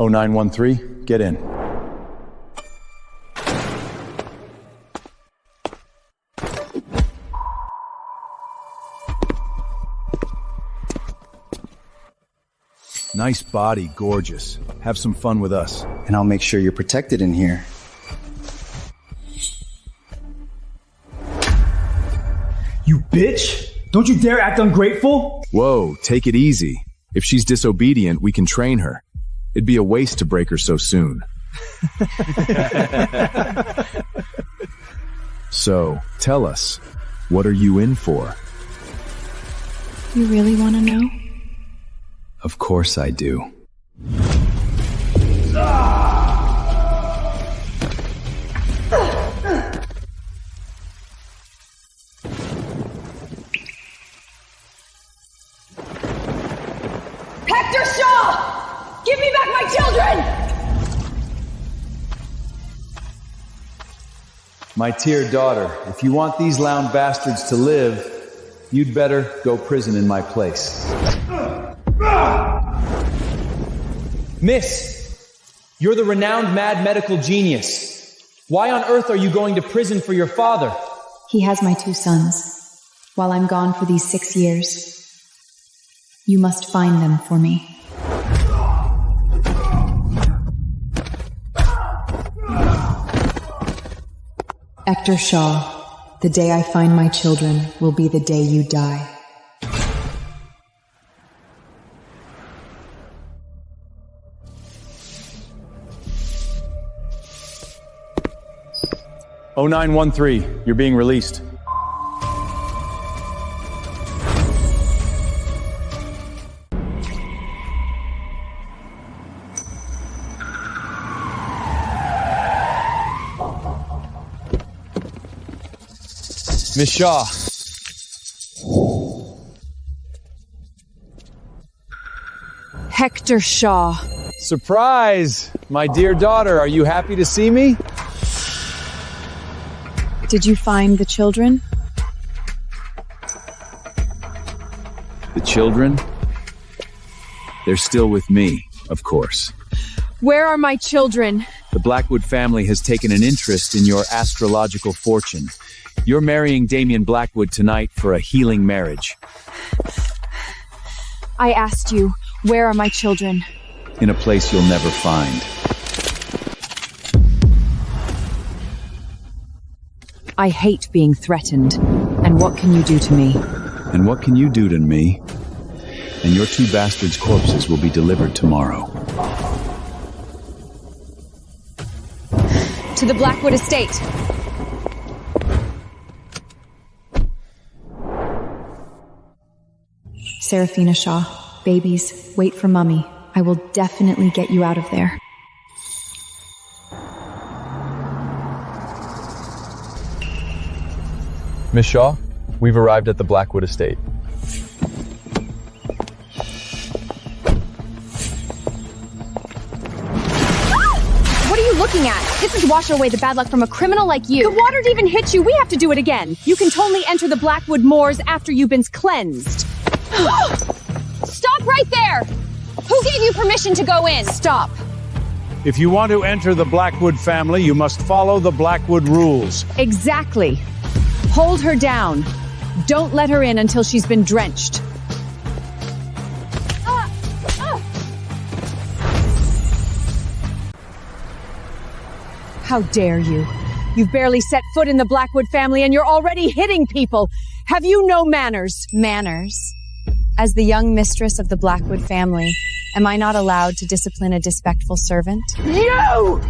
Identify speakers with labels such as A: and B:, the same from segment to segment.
A: 0913, get in. Nice body, gorgeous. Have some fun with us.
B: And I'll make sure you're protected in here.
C: You bitch! Don't you dare act ungrateful!
A: Whoa, take it easy. If she's disobedient, we can train her. It'd be a waste to break her so soon. So, tell us, what are you in for?
D: You really want to know?
B: Of course I do.
E: Hector Shaw! Give me back my children!
A: My dear daughter, if you want these loud bastards to live, you'd better go prison in my place.
F: Miss, you're the renowned mad medical genius. Why on earth are you going to prison for your father?
D: He has my 2 sons. While I'm gone for these 6 years, you must find them for me. Hector Shaw, the day I find my children will be the day you die.
A: Oh, 0913, you're being released.
F: Miss Shaw.
E: Hector Shaw.
A: Surprise! My dear daughter, are you happy to see me?
D: Did you find the children?
A: The children? They're still with me, of course.
E: Where are my children?
A: The Blackwood family has taken an interest in your astrological fortune. You're marrying Damien Blackwood tonight for a healing marriage.
E: I asked you, where are my children?
A: In a place you'll never find.
E: I hate being threatened. And what can you do to me?
A: And what can you do to me? And your 2 bastards' corpses will be delivered tomorrow.
E: To the Blackwood estate.
D: Serafina Shaw, babies, wait for Mummy. I will definitely get you out of there.
A: Miss Shaw, we've arrived at the Blackwood estate.
E: What are you looking at? This is wash away the bad luck from a criminal like you. The water didn't hit you. We have to do it again. You can only enter the Blackwood moors after you've been cleansed. Stop right there! Who gave you permission to go in? Stop.
G: If you want to enter the Blackwood family, you must follow the Blackwood rules.
E: Exactly. Hold her down. Don't let her in until she's been drenched. How dare you? You've barely set foot in the Blackwood family and you're already hitting people. Have you no manners?
D: Manners? As the young mistress of the Blackwood family, am I not allowed to discipline a disrespectful servant?
E: No!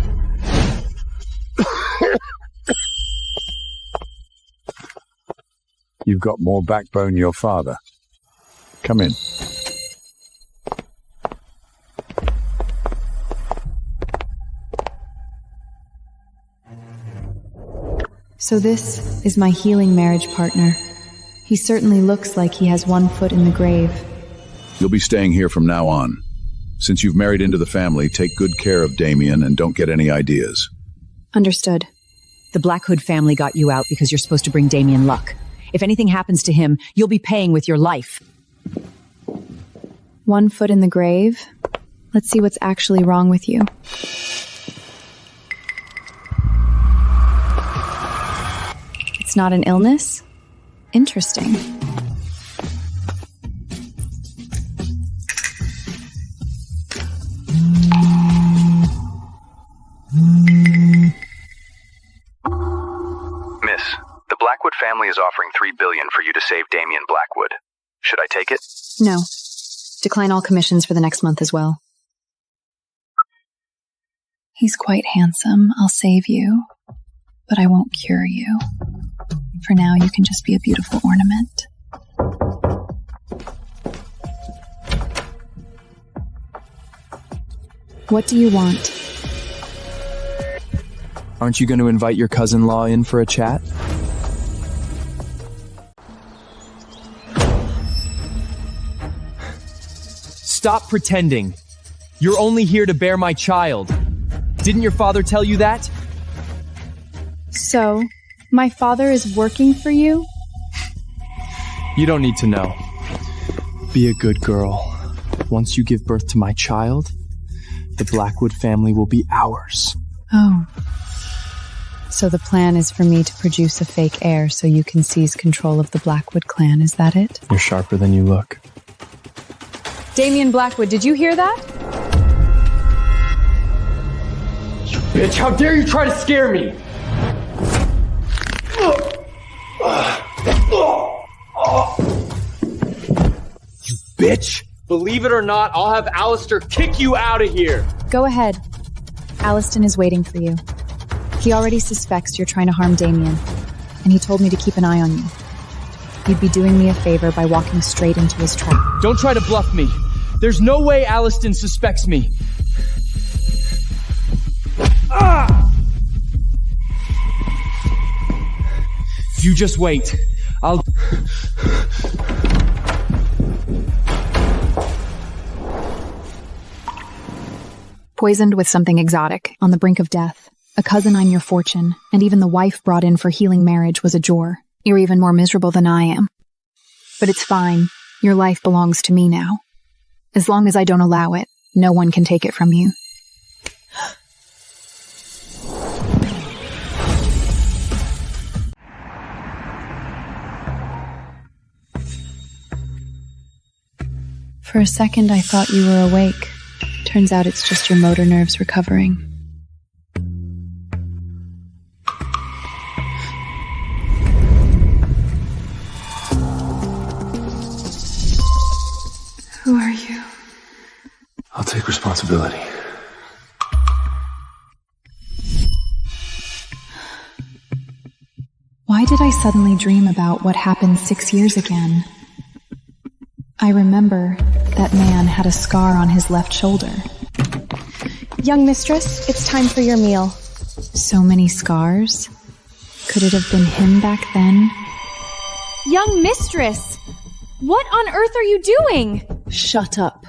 G: You've got more backbone than your father. Come in.
D: So this is my healing marriage partner. He certainly looks like he has 1 foot in the grave.
A: You'll be staying here from now on. Since you've married into the family, take good care of Damien and don't get any ideas.
D: Understood.
E: The Blackwood family got you out because you're supposed to bring Damien luck. If anything happens to him, you'll be paying with your life.
D: 1 foot in the grave? Let's see what's actually wrong with you. It's not an illness? Interesting.
H: Miss, the Blackwood family is offering $3 billion for you to save Damien Blackwood. Should I take it?
D: No. Decline all commissions for the next month as well. He's quite handsome. I'll save you. But I won't cure you. For now, you can just be a beautiful ornament. What do you want?
F: Aren't you going to invite your cousin-in-law in for a chat? Stop pretending. You're only here to bear my child. Didn't your father tell you that?
D: So, my father is working for you?
F: You don't need to know. Be a good girl. Once you give birth to my child, the Blackwood family will be ours.
D: Oh. So the plan is for me to produce a fake heir so you can seize control of the Blackwood clan, is that it?
F: You're sharper than you look.
E: Damien Blackwood, did you hear that?
C: Bitch, how dare you try to scare me?
F: You bitch!
C: Believe it or not, I'll have Alistair kick you out of here.
D: Go ahead. Alliston is waiting for you. He already suspects you're trying to harm Damien, and he told me to keep an eye on you. You'd be doing me a favor by walking straight into his trap.
F: Don't try to bluff me. There's no way Alliston suspects me. You just wait. I'll...
D: Poisoned with something exotic, on the brink of death. A cousin on your fortune, and even the wife brought in for healing marriage was a jor. You're even more miserable than I am. But it's fine. Your life belongs to me now. As long as I don't allow it, no one can take it from you. For a second, I thought you were awake. Turns out it's just your motor nerves recovering. Who are you?
H: I'll take responsibility.
D: Why did I suddenly dream about what happened 6 years again? I remember that man had a scar on his left shoulder.
E: Young mistress, it's time for your meal.
D: So many scars? Could it have been him back then?
E: Young mistress! What on earth are you doing?
D: Shut up.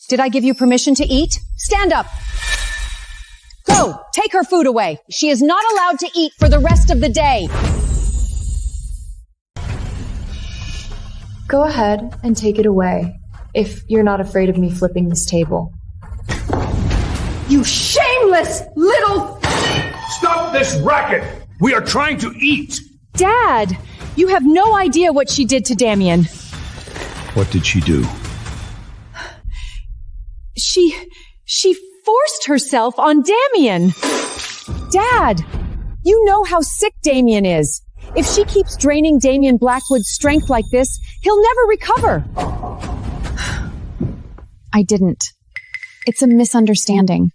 E: Did I give you permission to eat? Stand up! Go! Take her food away! She is not allowed to eat for the rest of the day!
D: Go ahead and take it away, if you're not afraid of me flipping this table.
E: You shameless little...
G: Stop this racket! We are trying to eat!
E: Dad! You have no idea what she did to Damien.
G: What did she do?
E: She forced herself on Damien. Dad! You know how sick Damien is. If she keeps draining Damien Blackwood's strength like this, he'll never recover.
D: I didn't. It's a misunderstanding.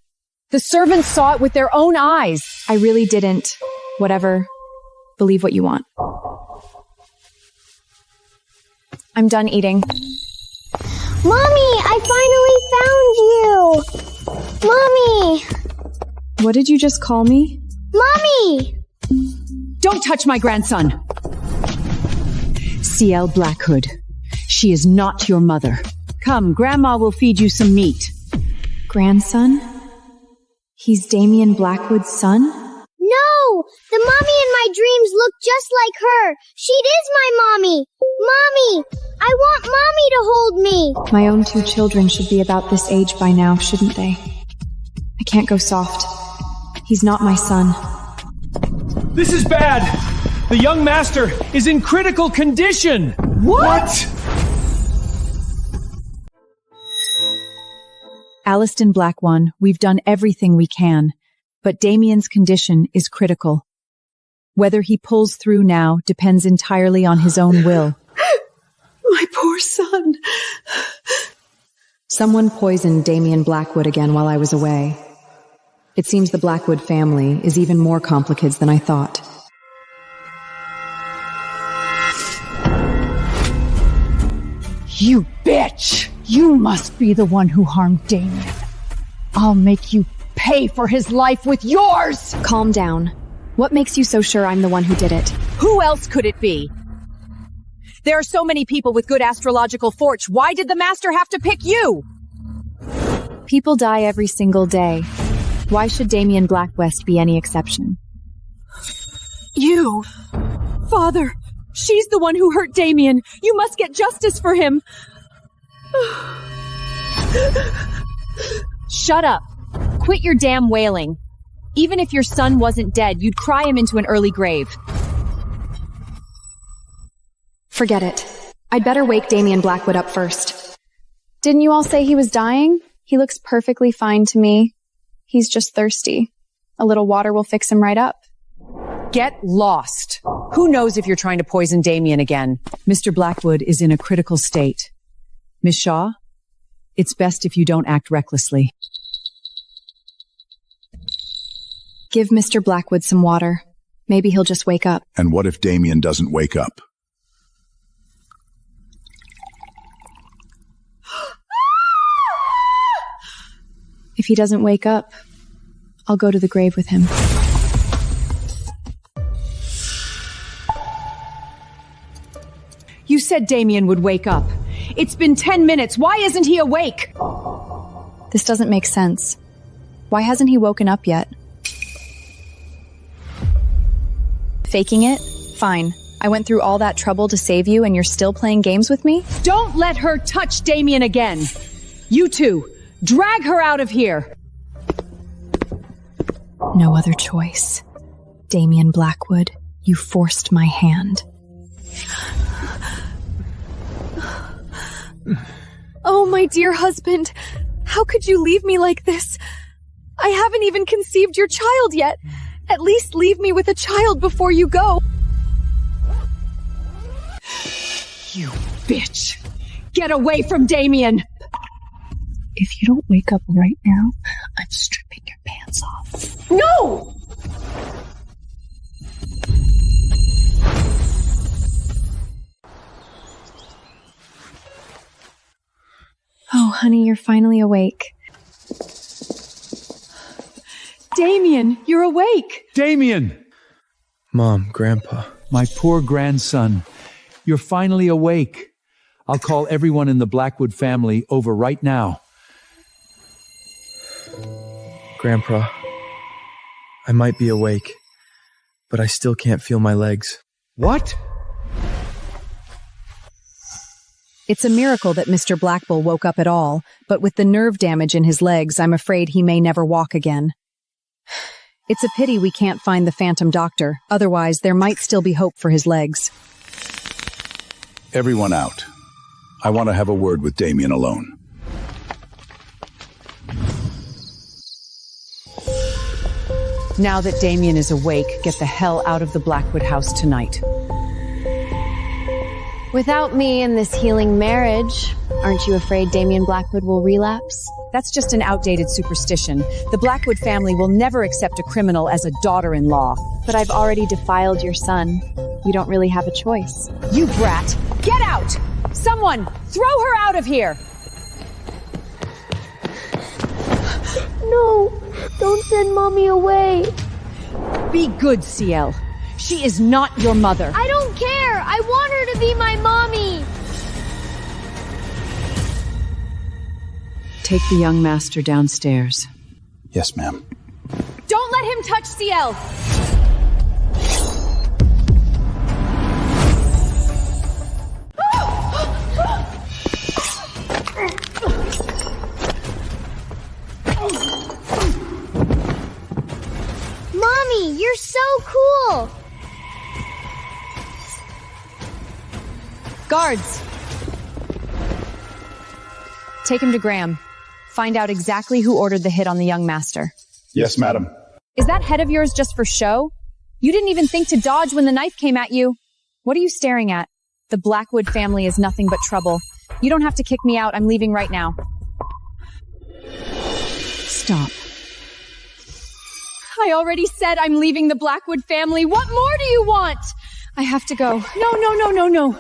E: The servants saw it with their own eyes.
D: I really didn't. Whatever. Believe what you want. I'm done eating.
I: Mommy, I finally found you! Mommy!
D: What did you just call me?
I: Mommy!
E: Don't touch my grandson! C.L. Blackwood, she is not your mother. Come, Grandma will feed you some meat.
D: Grandson? He's Damien Blackwood's son?
I: No! The mommy in my dreams looked just like her! She is my mommy! Mommy! I want Mommy to hold me!
D: My own 2 children should be about this age by now, shouldn't they? I can't go soft. He's not my son.
C: This is bad! The young master is in critical condition! What?
D: Aliston Black One, we've done everything we can, but Damien's condition is critical. Whether he pulls through now depends entirely on his own will.
J: My poor son.
D: Someone poisoned Damien Blackwood again while I was away. It seems the Blackwood family is even more complicated than I thought.
J: You bitch! You must be the one who harmed Damien. I'll make you pay for his life with yours!
D: Calm down. What makes you so sure I'm the one who did it?
E: Who else could it be? There are so many people with good astrological fortune. Why did the master have to pick you?
D: People die every single day. Why should Damien Blackwest be any exception?
E: You! Father, she's the one who hurt Damien. You must get justice for him. Shut up. Quit your damn wailing. Even if your son wasn't dead, you'd cry him into an early grave.
D: Forget it. I'd better wake Damien Blackwood up first. Didn't you all say he was dying? He looks perfectly fine to me. He's just thirsty. A little water will fix him right up.
E: Get lost. Who knows if you're trying to poison Damien again?
K: Mr. Blackwood is in a critical state. Miss Shaw, it's best if you don't act recklessly.
D: Give Mr. Blackwood some water. Maybe he'll just wake up.
L: And what if Damien doesn't wake up?
D: If he doesn't wake up, I'll go to the grave with him.
E: You said Damien would wake up. It's been 10 minutes. Why isn't he awake?
D: This doesn't make sense. Why hasn't he woken up yet? Faking it? Fine. I went through all that trouble to save you and you're still playing games with me?
E: Don't let her touch Damien again. You two, drag her out of here.
D: No other choice. Damien Blackwood, you forced my hand. Oh, my dear husband. How could you leave me like this? I haven't even conceived your child yet. At least leave me with a child before you go.
E: You bitch. Get away from Damien.
J: If you don't wake up right now, I'm stripping your pants off.
E: No!
D: Oh, honey, you're finally awake.
E: Damien, you're awake.
A: Damien!
F: Mom, Grandpa.
A: My poor grandson. You're finally awake. I'll call everyone in the Blackwood family over right now.
F: Grandpa, I might be awake, but I still can't feel my legs.
A: What?
K: It's a miracle that Mr. Blackbull woke up at all, but with the nerve damage in his legs, I'm afraid he may never walk again. It's a pity we can't find the Phantom Doctor, otherwise there might still be hope for his legs.
L: Everyone out. I want to have a word with Damien alone.
K: Now that Damien is awake, get the hell out of the Blackwood house tonight.
I: Without me in this healing marriage, aren't you afraid Damien Blackwood will relapse?
K: That's just an outdated superstition. The Blackwood family will never accept a criminal as a daughter-in-law.
D: But I've already defiled your son. You don't really have a choice.
E: You brat! Get out! Someone, throw her out of here!
I: No! Don't send Mommy away!
E: Be good, CL. She is not your mother.
I: I don't care! I want her to be my mommy!
K: Take the young master downstairs.
L: Yes, ma'am.
E: Don't let him touch CL!
K: Guards! Take him to Graham. Find out exactly who ordered the hit on the young master.
L: Yes, madam.
E: Is that head of yours just for show? You didn't even think to dodge when the knife came at you. What are you staring at? The Blackwood family is nothing but trouble. You don't have to kick me out. I'm leaving right now.
J: Stop.
E: I already said I'm leaving the Blackwood family. What more do you want? I have to go. No.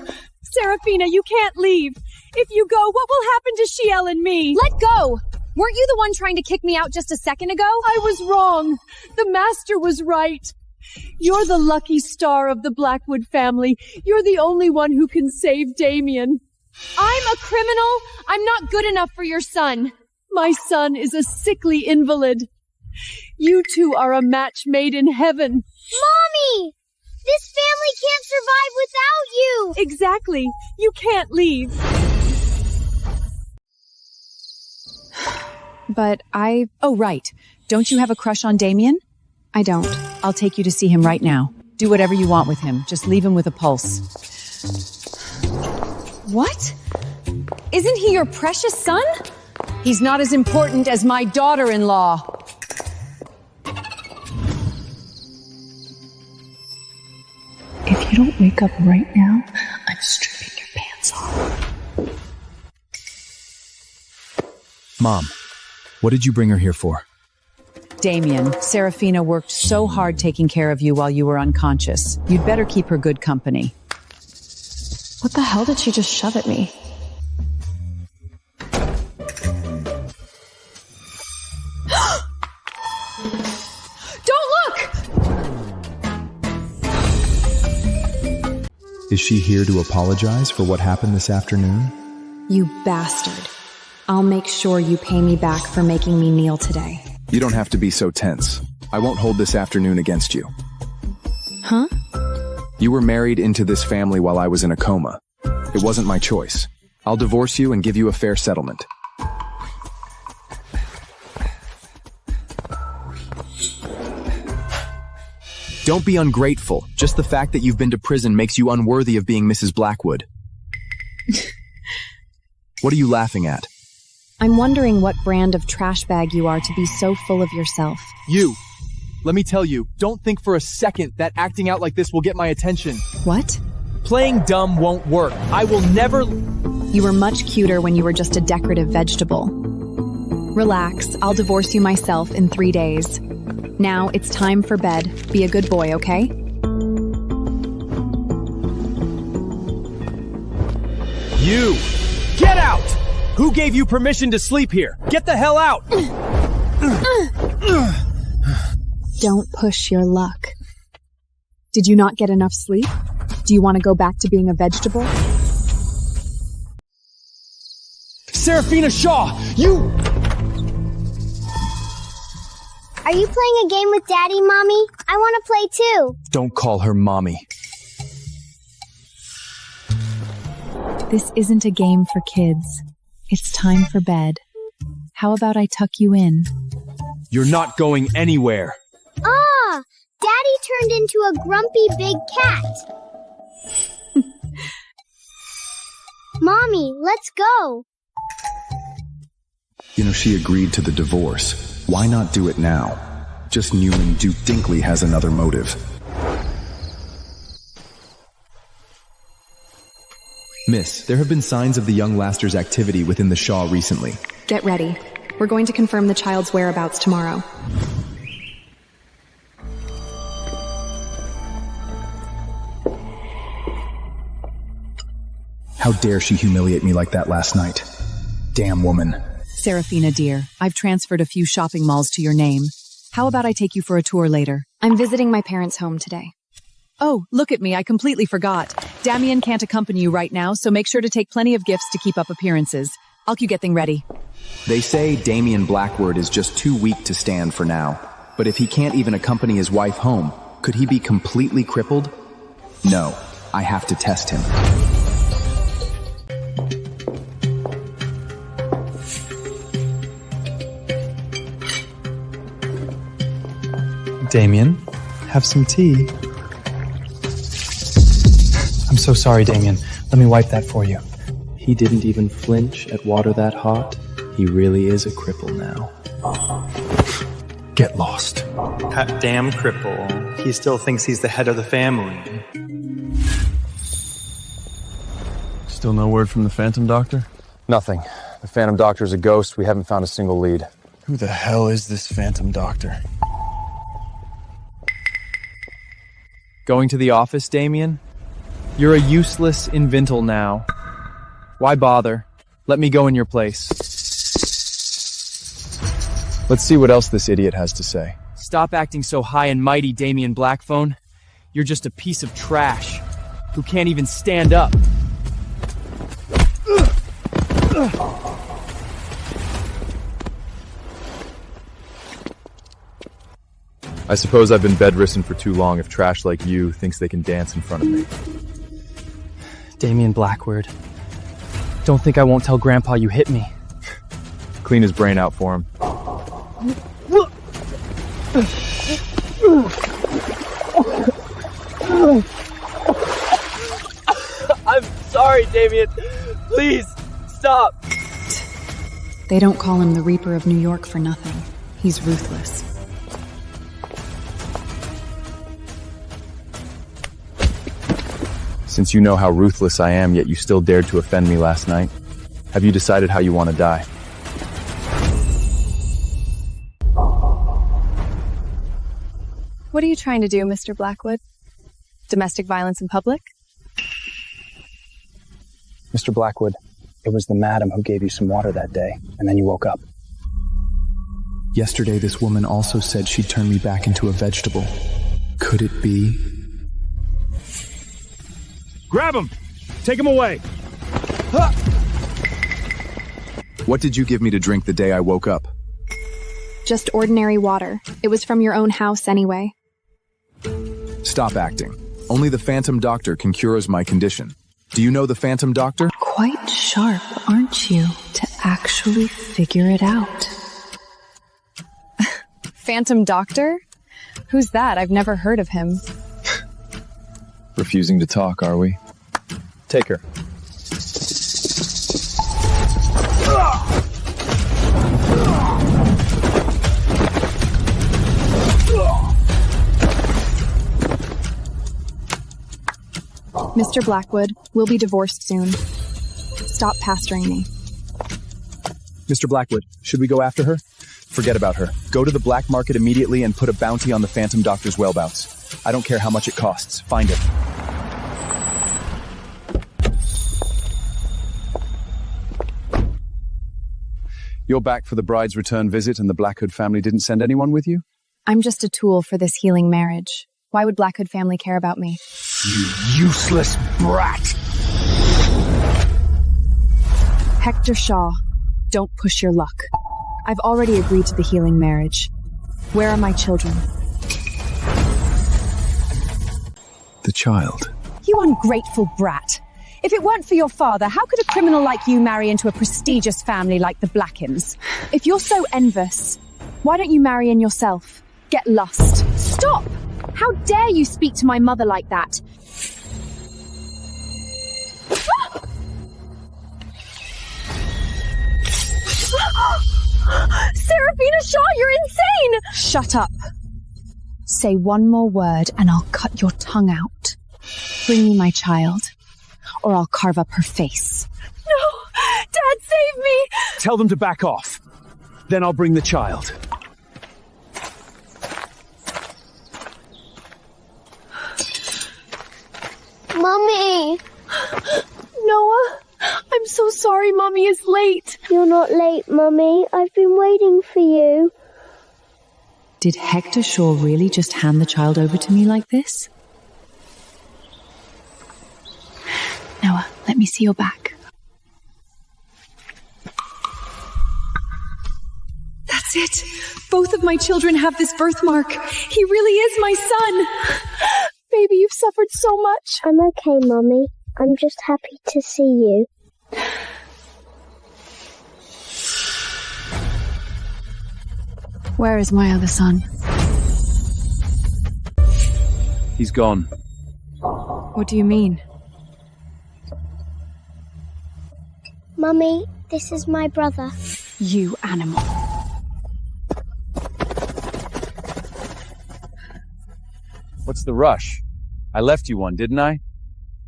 E: Serafina, you can't leave. If you go, what will happen to Shiel and me? Let go! Weren't you the one trying to kick me out just a second ago?
J: I was wrong. The master was right. You're the lucky star of the Blackwood family. You're the only one who can save Damien.
E: I'm a criminal. I'm not good enough for your son.
J: My son is a sickly invalid. You two are a match made in heaven.
M: Mommy! This family can't survive without you!
J: Exactly. You can't leave.
K: But Oh, right. Don't you have a crush on Damien?
D: I don't.
K: I'll take you to see him right now. Do whatever you want with him. Just leave him with a pulse.
E: What? Isn't he your precious son?
K: He's not as important as my daughter-in-law.
J: If you don't wake up right now, I'm stripping your pants off.
B: Mom, what did you bring her here for?
K: Damien, Serafina worked so hard taking care of you while you were unconscious. You'd better keep her good company.
I: What the hell did she just shove at me?
E: Don't look!
B: Is she here to apologize for what happened this afternoon?
D: You bastard. I'll make sure you pay me back for making me kneel today.
B: You don't have to be so tense. I won't hold this afternoon against you.
D: Huh?
B: You were married into this family while I was in a coma. It wasn't my choice. I'll divorce you and give you a fair settlement. Don't be ungrateful. Just the fact that you've been to prison makes you unworthy of being Mrs. Blackwood. What are you laughing at?
D: I'm wondering what brand of trash bag you are to be so full of yourself.
F: You! Let me tell you, don't think for a second that acting out like this will get my attention.
D: What?
F: Playing dumb won't work. I will never...
D: You were much cuter when you were just a decorative vegetable. Relax, I'll divorce you myself in 3 days. Now it's time for bed. Be a good boy, okay?
C: You! Get out! Who gave you permission to sleep here? Get the hell out!
D: Don't push your luck. Did you not get enough sleep? Do you want to go back to being a vegetable?
C: Serafina Shaw, you...
M: Are you playing a game with Daddy, Mommy? I want to play too.
B: Don't call her mommy.
D: This isn't a game for kids. It's time for bed. How about I tuck you in?
C: You're not going anywhere.
M: Ah! Daddy turned into a grumpy big cat. Mommy, let's go.
B: You know, she agreed to the divorce. Why not do it now? Just knowing Duke Dinkley has another motive. Miss, there have been signs of the young Laster's activity within the Shaw recently.
D: Get ready. We're going to confirm the child's whereabouts tomorrow.
B: How dare she humiliate me like that last night? Damn woman.
K: Serafina, dear, I've transferred a few shopping malls to your name. How about I take you for a tour later?
D: I'm visiting my parents' home today.
K: Oh, look at me, I completely forgot. Damien can't accompany you right now, so make sure to take plenty of gifts to keep up appearances. I'll get things ready.
B: They say Damien Blackwood is just too weak to stand for now. But if he can't even accompany his wife home, could he be completely crippled? No, I have to test him.
F: Damien, have some tea. I'm so sorry, Damien. Let me wipe that for you. He didn't even flinch at water that hot. He really is a cripple now. Get lost.
N: That damn cripple. He still thinks he's the head of the family.
F: Still no word from the Phantom Doctor?
O: Nothing. The Phantom Doctor's a ghost. We haven't found a single lead.
F: Who the hell is this Phantom Doctor?
C: Going to the office, Damien? You're a useless invental now. Why bother? Let me go in your place.
B: Let's see what else this idiot has to say.
C: Stop acting so high and mighty, Damien Blackphone. You're just a piece of trash who can't even stand up.
B: I suppose I've been bedridden for too long if trash like you thinks they can dance in front of me.
C: Damien Blackwood. Don't think I won't tell Grandpa you hit me.
B: Clean his brain out for him.
C: I'm sorry, Damien. Please, stop.
D: They don't call him the Reaper of New York for nothing. He's ruthless.
B: Since you know how ruthless I am, yet you still dared to offend me last night, have you decided how you want to die?
E: What are you trying to do, Mr. Blackwood? Domestic violence in public?
O: Mr. Blackwood, it was the madam who gave you some water that day, and then you woke up.
B: Yesterday, this woman also said she'd turn me back into a vegetable. Could it be?
G: Grab him! Take him away!
B: What did you give me to drink the day I woke up?
D: Just ordinary water. It was from your own house anyway.
B: Stop acting. Only the Phantom Doctor can cure my condition. Do you know the Phantom Doctor?
D: Quite sharp, aren't you, to actually figure it out?
E: Phantom Doctor? Who's that? I've never heard of him.
B: Refusing to talk, are we? Take her.
D: Mr. Blackwood, we'll be divorced soon. Stop pestering me.
B: Mr. Blackwood, should we go after her? Forget about her. Go to the black market immediately and put a bounty on the Phantom Doctor's whereabouts. I don't care how much it costs. Find it. You're back for the bride's return visit and the Blackwood family didn't send anyone with you?
D: I'm just a tool for this healing marriage. Why would Blackwood family care about me?
G: You useless brat!
D: Hector Shaw, don't push your luck. I've already agreed to the healing marriage. Where are my children?
B: The child.
E: You ungrateful brat. If it weren't for your father, how could a criminal like you marry into a prestigious family like the Blackhams?
D: If you're so envious, why don't you marry in yourself? Get lost.
E: Stop! How dare you speak to my mother like that? Serafina Shaw, you're insane!
D: Shut up. Say one more word and I'll cut your tongue out. Bring me my child, or I'll carve up her face.
E: No! Dad, save me!
G: Tell them to back off. Then I'll bring the child.
M: Mummy!
J: Noah, I'm so sorry Mommy is late.
M: You're not late, Mummy. I've been waiting for you.
K: Did Hector Shaw really just hand the child over to me like this?
D: Noah, let me see your back.
J: That's it. Both of my children have this birthmark. He really is my son. Baby, you've suffered so much.
M: I'm okay, Mummy. I'm just happy to see you.
D: Where is my other son?
C: He's gone.
D: What do you mean?
M: Mummy, this is my brother.
D: You animal.
A: What's the rush? I left you one, didn't I?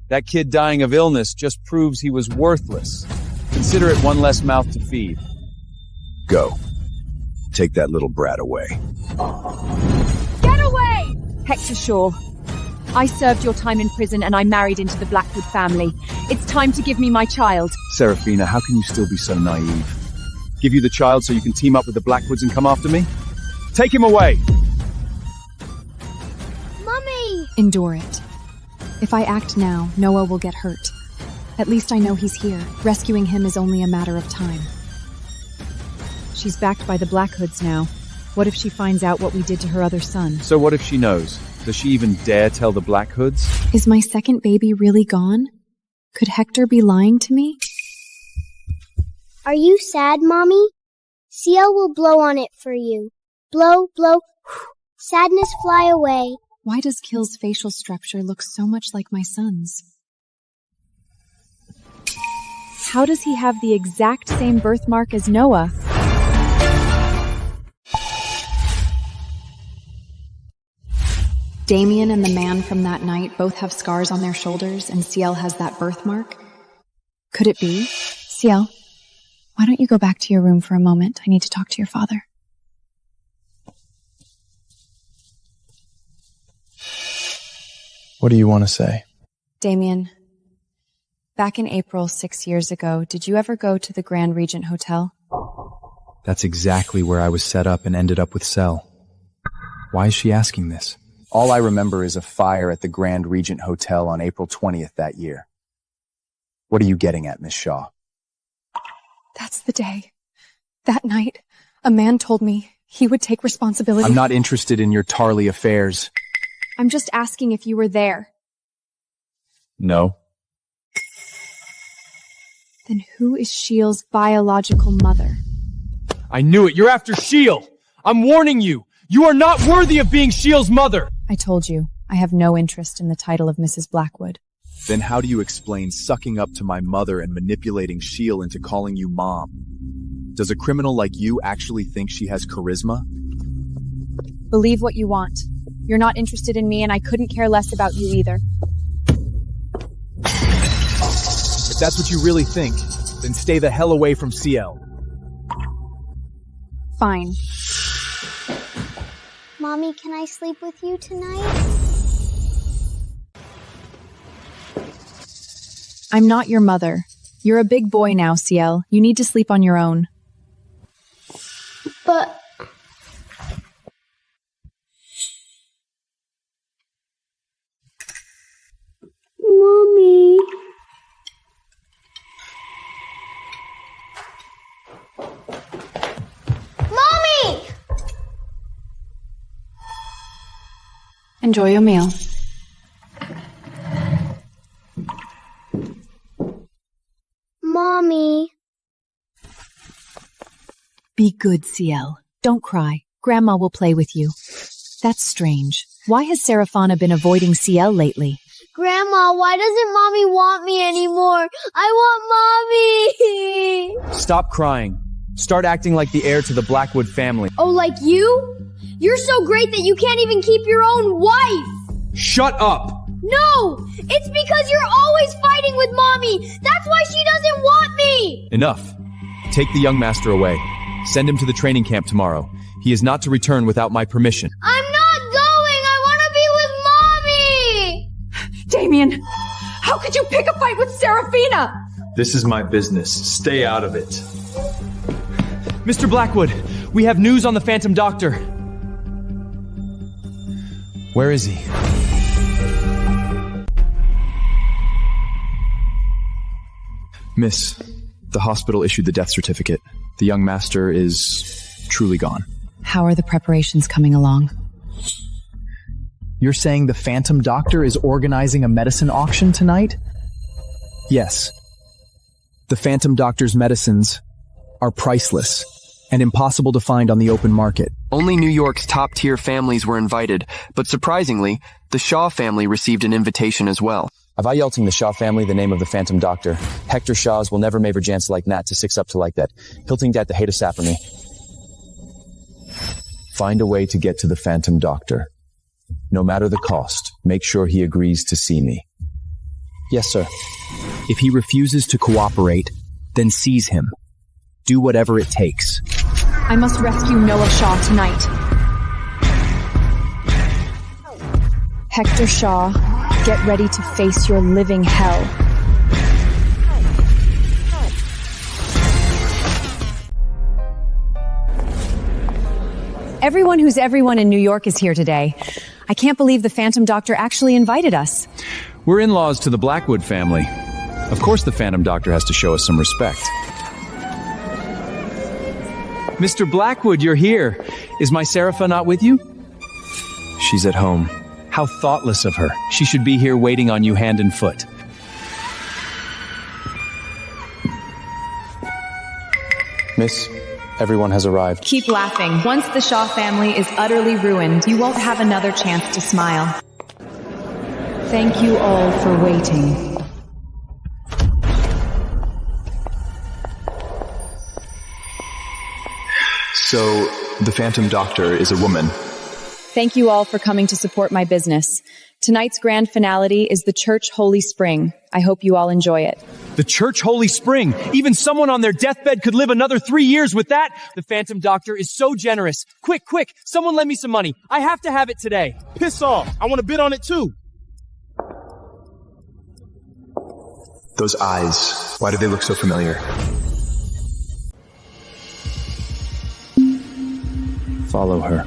A: That kid dying of illness just proves he was worthless. Consider it one less mouth to feed.
L: Go. Take that little brat away.
E: Get away! Hector Shaw, I served your time in prison and I married into the Blackwood family. It's time to give me my child.
A: Seraphina, how can you still be so naive? Give you the child so you can team up with the Blackwoods and come after me? Take him away!
M: Mummy!
D: Endure it. If I act now, Noah will get hurt. At least I know he's here. Rescuing him is only a matter of time.
K: She's backed by the Blackhoods now. What if she finds out what we did to her other son?
A: So what if she knows? Does she even dare tell the Blackhoods?
D: Is my second baby really gone? Could Hector be lying to me?
M: Are you sad, Mommy? CL will blow on it for you. Blow, blow, sadness fly away.
D: Why does Kill's facial structure look so much like my son's?
E: How does he have the exact same birthmark as Noah?
D: Damien and the man from that night both have scars on their shoulders, and CL has that birthmark? Could it be? CL, why don't you go back to your room for a moment? I need to talk to your father.
F: What do you want to say?
D: Damien, back in April 6 years ago, did you ever go to the Grand Regent Hotel?
B: That's exactly where I was set up and ended up with Cell. Why is she asking this? All I remember is a fire at the Grand Regent Hotel on April 20th that year. What are you getting at, Miss Shaw?
D: That's the day. That night, a man told me he would take responsibility.
B: I'm not interested in your Tarly affairs.
E: I'm just asking if you were there.
A: No.
E: Then who is Shiel's biological mother?
C: I knew it. You're after Shiel. I'm warning you. You are not worthy of being Shiel's mother.
D: I told you, I have no interest in the title of Mrs. Blackwood.
B: Then how do you explain sucking up to my mother and manipulating Shiel into calling you mom? Does a criminal like you actually think she has charisma?
E: Believe what you want. You're not interested in me, and I couldn't care less about you either.
B: If that's what you really think, then stay the hell away from CL.
E: Fine.
M: Mommy, can I sleep with you tonight?
D: I'm not your mother. You're a big boy now, CL. You need to sleep on your own.
M: But... Mommy... Mommy!
D: Enjoy your meal.
M: Mommy...
D: Be good, CL. Don't cry. Grandma will play with you. That's strange. Why has Seraphina been avoiding CL lately?
M: Grandma, why doesn't Mommy want me anymore? I want Mommy!
C: Stop crying. Start acting like the heir to the Blackwood family.
E: Oh, like you? You're so great that you can't even keep your own wife!
C: Shut up!
M: No! It's because you're always fighting with Mommy! That's why she doesn't want me!
C: Enough. Take the young master away. Send him to the training camp tomorrow. He is not to return without my permission.
M: I'm not going! I want to be with Mommy!
E: Damien, how could you pick a fight with Seraphina?
F: This is my business. Stay out of it.
C: Mr. Blackwood, we have news on the Phantom Doctor. Where is he?
B: Miss, the hospital issued the death certificate. The young master is truly gone.
D: How are the preparations coming along?
B: You're saying the Phantom Doctor is organizing a medicine auction tonight? Yes. The Phantom Doctor's medicines are priceless and impossible to find on the open market.
P: Only New York's top-tier families were invited, but surprisingly, the Shaw family received an invitation as well.
A: Avayelting the Shaw family the name of the Phantom Doctor. Hector Shaws will never maver jance like Nat to six up to like that. Hilting dat the hate of sapper me. Find a way to get to the Phantom Doctor. No matter the cost, make sure he agrees to see me.
B: Yes, sir. If he refuses to cooperate, then seize him. Do whatever it takes.
E: I must rescue Noah Shaw tonight. Hector Shaw, get ready to face your living hell.
K: Everyone who's everyone in New York is here today. I can't believe the Phantom Doctor actually invited us.
A: We're in-laws to the Blackwood family. Of course the Phantom Doctor has to show us some respect. Mr. Blackwood, you're here. Is my Serapha not with you? She's at home. How thoughtless of her. She should be here waiting on you hand and foot.
O: Miss, everyone has arrived.
K: Keep laughing. Once the Shaw family is utterly ruined, you won't have another chance to smile. Thank you all for waiting.
F: So, the Phantom Doctor is a woman.
K: Thank you all for coming to support my business. Tonight's grand finale is the Church Holy Spring. I hope you all enjoy it.
C: The Church Holy Spring! Even someone on their deathbed could live another 3 years with that! The Phantom Doctor is so generous. Quick, quick! Someone lend me some money. I have to have it today.
P: Piss off! I want to bid on it too!
F: Those eyes, why do they look so familiar?
A: Follow her.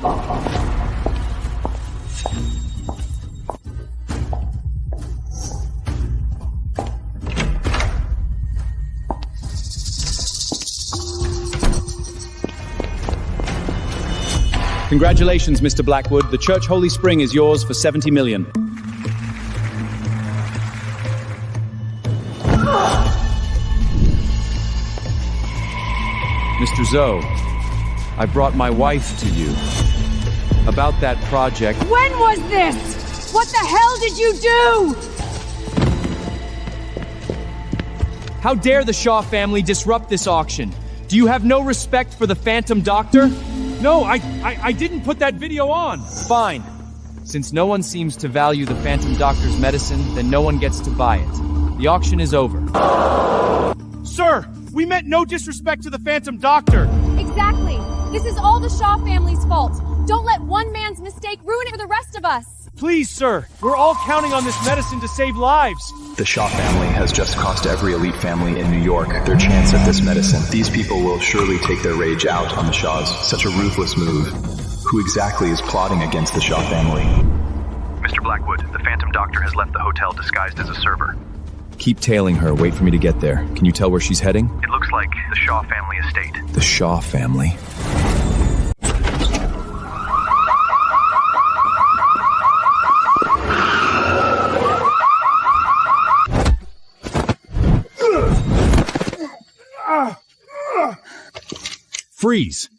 A: Congratulations, Mr. Blackwood. The Church Holy Spring is yours for 70 million. Mr. Zoe, I brought my wife to you. About that project.
J: When was this? What the hell did you do?
C: How dare the Shaw family disrupt this auction? Do you have no respect for the Phantom Doctor?
P: No, I didn't put that video on.
C: Fine. Since no one seems to value the Phantom Doctor's medicine, then no one gets to buy it. The auction is over.
P: Sir, we meant no disrespect to the Phantom Doctor.
E: Exactly. This is all the Shaw family's fault. Don't let one man's mistake ruin it for the rest of us.
P: Please, sir. We're all counting on this medicine to save lives.
F: The Shaw family has just cost every elite family in New York their chance at this medicine. These people will surely take their rage out on the Shaws. Such a ruthless move. Who exactly is plotting against the Shaw family?
H: Mr. Blackwood, the Phantom Doctor has left the hotel disguised as a server.
A: Keep tailing her. Wait for me to get there. Can you tell where she's heading?
H: It looks like the Shaw family estate.
A: The Shaw family. Freeze!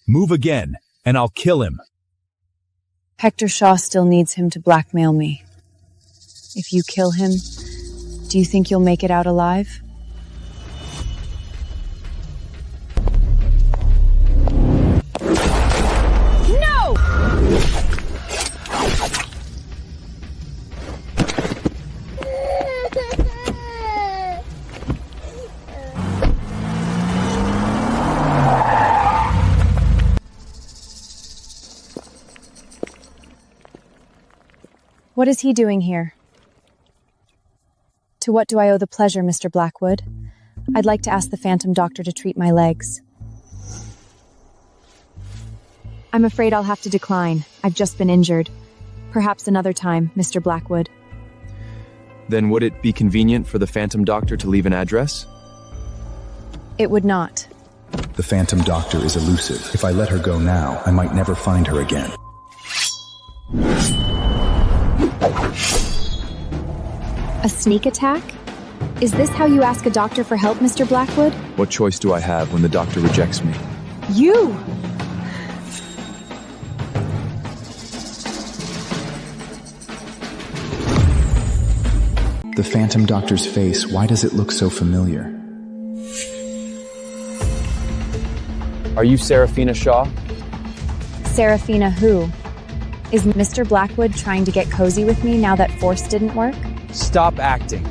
A: Move again, and I'll kill him.
K: Hector Shaw still needs him to blackmail me. If you kill him, do you think you'll make it out alive?
E: No!
K: What is he doing here? To what do I owe the pleasure, Mr. Blackwood? I'd like to ask the Phantom Doctor to treat my legs. I'm afraid I'll have to decline. I've just been injured. Perhaps another time, Mr. Blackwood.
A: Then would it be convenient for the Phantom Doctor to leave an address?
K: It would not.
L: The Phantom Doctor is elusive. If I let her go now, I might never find her again.
K: A sneak attack? Is this how you ask a doctor for help, Mr. Blackwood?
A: What choice do I have when the doctor rejects me?
K: You!
L: The Phantom Doctor's face, why does it look so familiar?
A: Are you Serafina Shaw?
I: Serafina who? Is Mr. Blackwood trying to get cozy with me now that force didn't work?
A: Stop acting.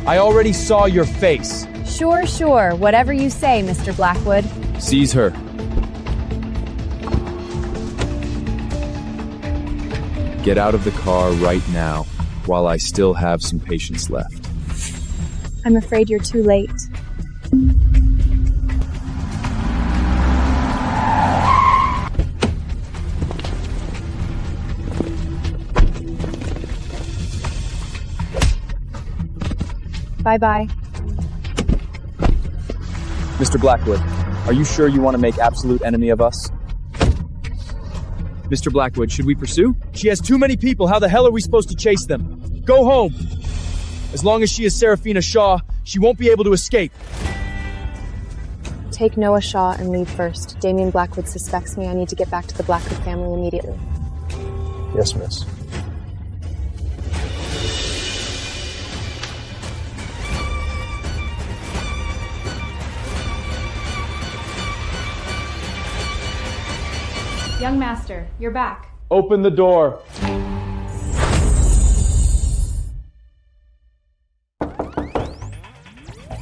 A: I already saw your face.
I: Sure. Whatever you say, Mr. Blackwood.
A: Seize her. Get out of the car right now, while I still have some patience left.
I: I'm afraid you're too late. Bye-bye.
A: Mr. Blackwood, are you sure you want to make absolute enemy of us? Mr. Blackwood, should we pursue?
C: She has too many people. How the hell are we supposed to chase them? Go home. As long as she is Serafina Shaw, she won't be able to escape.
I: Take Noah Shaw and leave first. Damien Blackwood suspects me. I need to get back to the Blackwood family immediately.
O: Yes, miss.
E: Young master, you're back.
C: Open the door.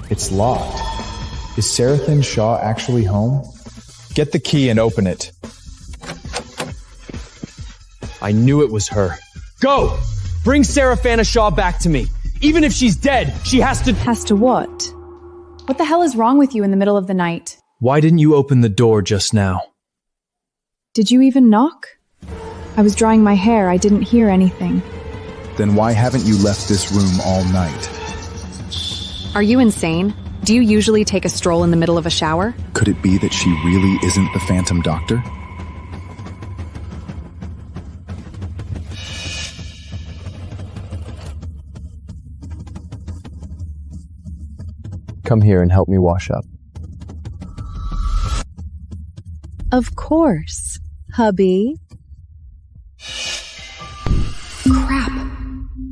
L: It's locked. Is Serafina Shaw actually home? Get the key and open it.
C: I knew it was her. Go! Bring Serafina Shaw back to me. Even if she's dead, she has to—
D: Has to what? What the hell is wrong with you in the middle of the night?
C: Why didn't you open the door just now?
D: Did you even knock? I was drying my hair. I didn't hear anything.
L: Then why haven't you left this room all night?
K: Are you insane? Do you usually take a stroll in the middle of a shower?
L: Could it be that she really isn't the Phantom Doctor?
A: Come here and help me wash up.
K: Of course, hubby.
D: Crap!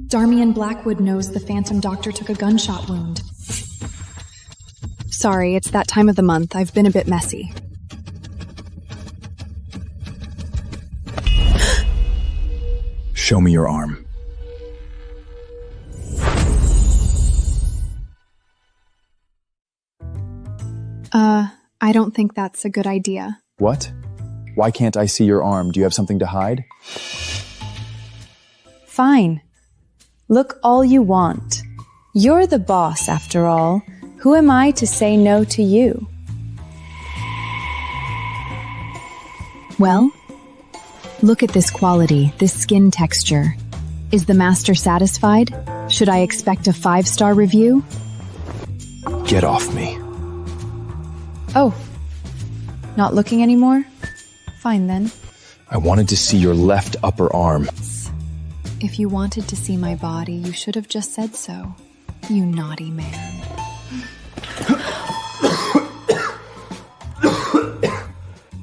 D: Darmian Blackwood knows the Phantom Doctor took a gunshot wound.
K: Sorry, it's that time of the month. I've been a bit messy.
L: Show me your arm.
D: I don't think that's a good idea.
L: What? Why can't I see your arm? Do you have something to hide?
I: Fine. Look all you want. You're the boss, after all. Who am I to say no to you?
D: Well, look at this quality, this skin texture. Is the master satisfied? Should I expect a 5-star review?
L: Get off me.
I: Oh. Not looking anymore? Fine then.
L: I wanted to see your left upper arm.
D: If you wanted to see my body, you should have just said so. You naughty man.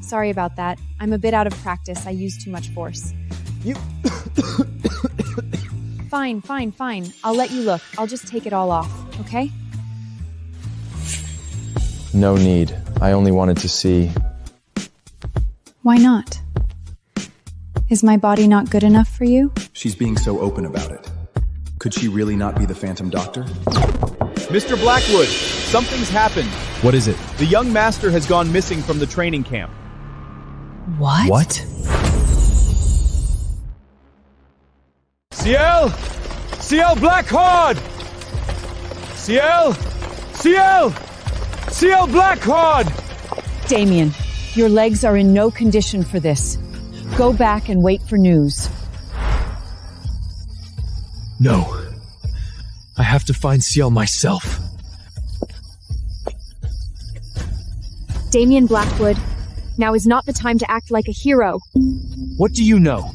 I: Sorry about that. I'm a bit out of practice. I used too much force.
C: You...
I: Fine. I'll let you look. I'll just take it all off, okay?
A: No need. I only wanted to see.
D: Why not? Is my body not good enough for you?
L: She's being so open about it. Could she really not be the Phantom Doctor?
C: Mr. Blackwood, something's happened.
A: What is it?
C: The young master has gone missing from the training camp.
K: What?
A: What?
C: Ciel! Ciel Blackhawd! Ciel! Blackhawd!
J: Damien, your legs are in no condition for this. Go back and wait for news.
C: No. I have to find Ciel myself.
E: Damien Blackwood, now is not the time to act like a hero.
C: What do you know?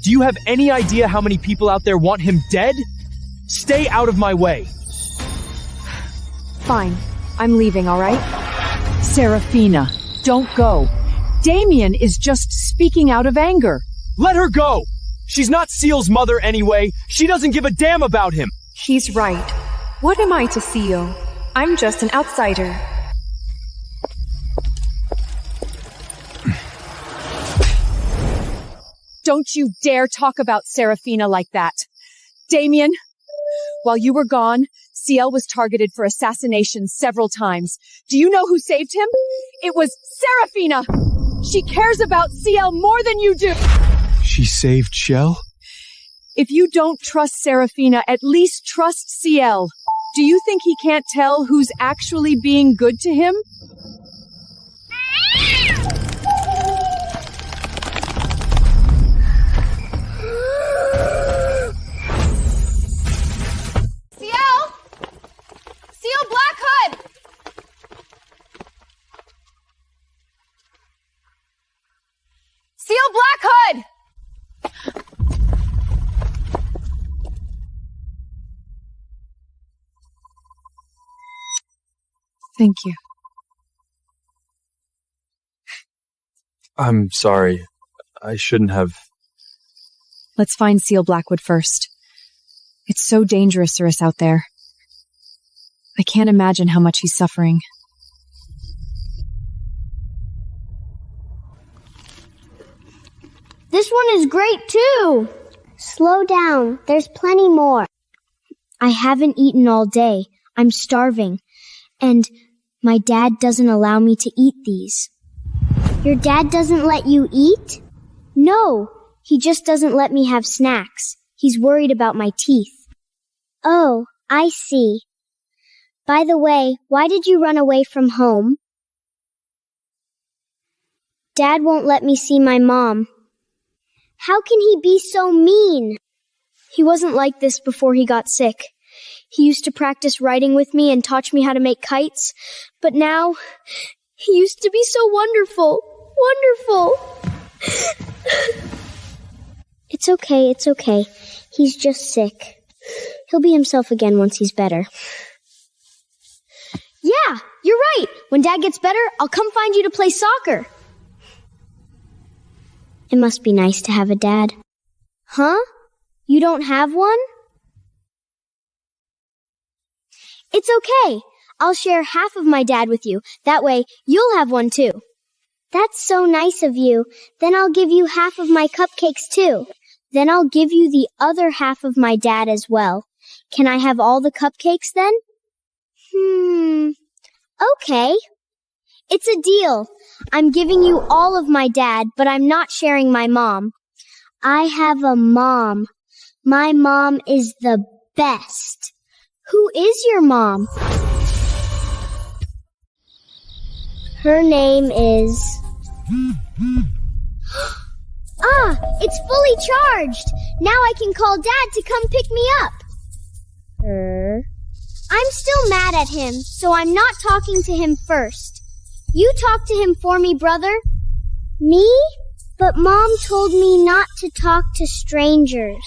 C: Do you have any idea how many people out there want him dead? Stay out of my way.
E: Fine. I'm leaving, all right?
J: Serafina, don't go. Damien is just speaking out of anger.
C: Let her go! She's not Ciel's mother anyway. She doesn't give a damn about him.
Q: He's right. What am I to Seal? I'm just an outsider.
E: Don't you dare talk about Serafina like that. Damien, while you were gone, Ciel was targeted for assassination several times. Do you know who saved him? It was Serafina! She cares about Ciel more than you do!
B: She saved Shell?
E: If you don't trust Serafina, at least trust Ciel. Do you think he can't tell who's actually being good to him? Ciel Blackhood! Ciel Blackhood! Thank you.
C: I'm sorry. I shouldn't have.
K: Let's find Ciel Blackwood first. It's so dangerous for us out there. I can't imagine how much he's suffering.
M: This one is great too. Slow down. There's plenty more. I haven't eaten all day. I'm starving. And my dad doesn't allow me to eat these. Your dad doesn't let you eat? No, he just doesn't let me have snacks. He's worried about my teeth. Oh, I see. By the way, why did you run away from home? Dad won't let me see my mom. How can he be so mean? He wasn't like this before he got sick. He used to practice writing with me and taught me how to make kites, but now he used to be so wonderful. Wonderful. It's okay. He's just sick. He'll be himself again once he's better. Yeah, you're right. When Dad gets better, I'll come find you to play soccer. It must be nice to have a dad. Huh? You don't have one? It's okay. I'll share half of my dad with you. That way, you'll have one too. That's so nice of you. Then I'll give you half of my cupcakes too. Then I'll give you the other half of my dad as well. Can I have all the cupcakes then? Okay. It's a deal. I'm giving you all of my dad, but I'm not sharing my mom. I have a mom. My mom is the best. Who is your mom? Her name is... it's fully charged. Now I can call Dad to come pick me up. I'm still mad at him, so I'm not talking to him first. You talk to him for me, brother. Me? But Mom told me not to talk to strangers.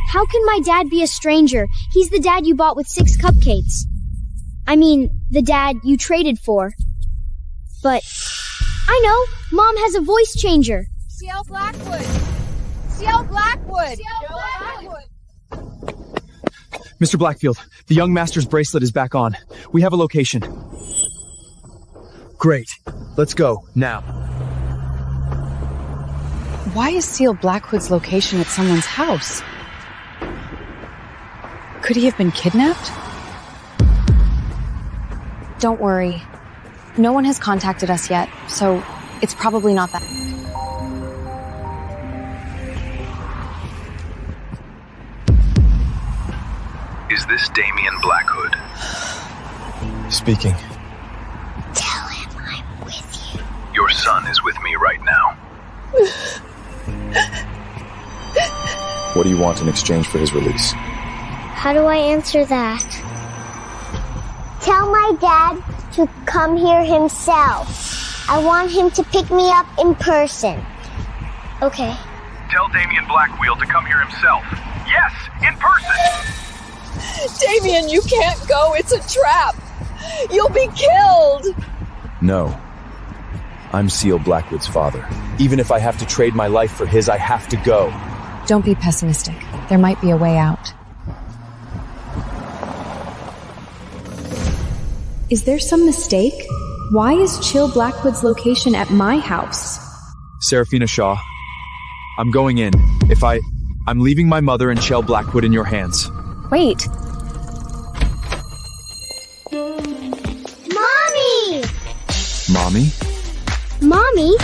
M: How can my dad be a stranger? He's the dad you bought with 6 cupcakes. I mean, the dad you traded for. But, I know, Mom has a voice changer.
E: Ciel Blackwood! Ciel Blackwood! Ciel Blackwood!
B: Mr. Blackfield, the young master's bracelet is back on. We have a location. Great. Let's go, now.
K: Why is Ciel Blackwood's location at someone's house? Could he have been kidnapped? Don't worry. No one has contacted us yet, so it's probably not that.
H: Is this Damien Blackhood?
L: Speaking.
M: Tell him I'm with you.
H: Your son is with me right now.
L: What do you want in exchange for his release?
M: How do I answer that? Tell my dad to come here himself. I want him to pick me up in person. Okay.
H: Tell Damien Blackwheel to come here himself. Yes, in person!
J: Damien, you can't go. It's a trap. You'll be killed.
A: No. I'm Ciel Blackwood's father. Even if I have to trade my life for his, I have to go.
K: Don't be pessimistic. There might be a way out.
I: Is there some mistake? Why is Chill Blackwood's location at my house?
A: Serafina Shaw, I'm going in. I'm leaving my mother and Chell Blackwood in your hands.
E: Wait.
M: Mommy!
A: Mommy?
M: Mommy?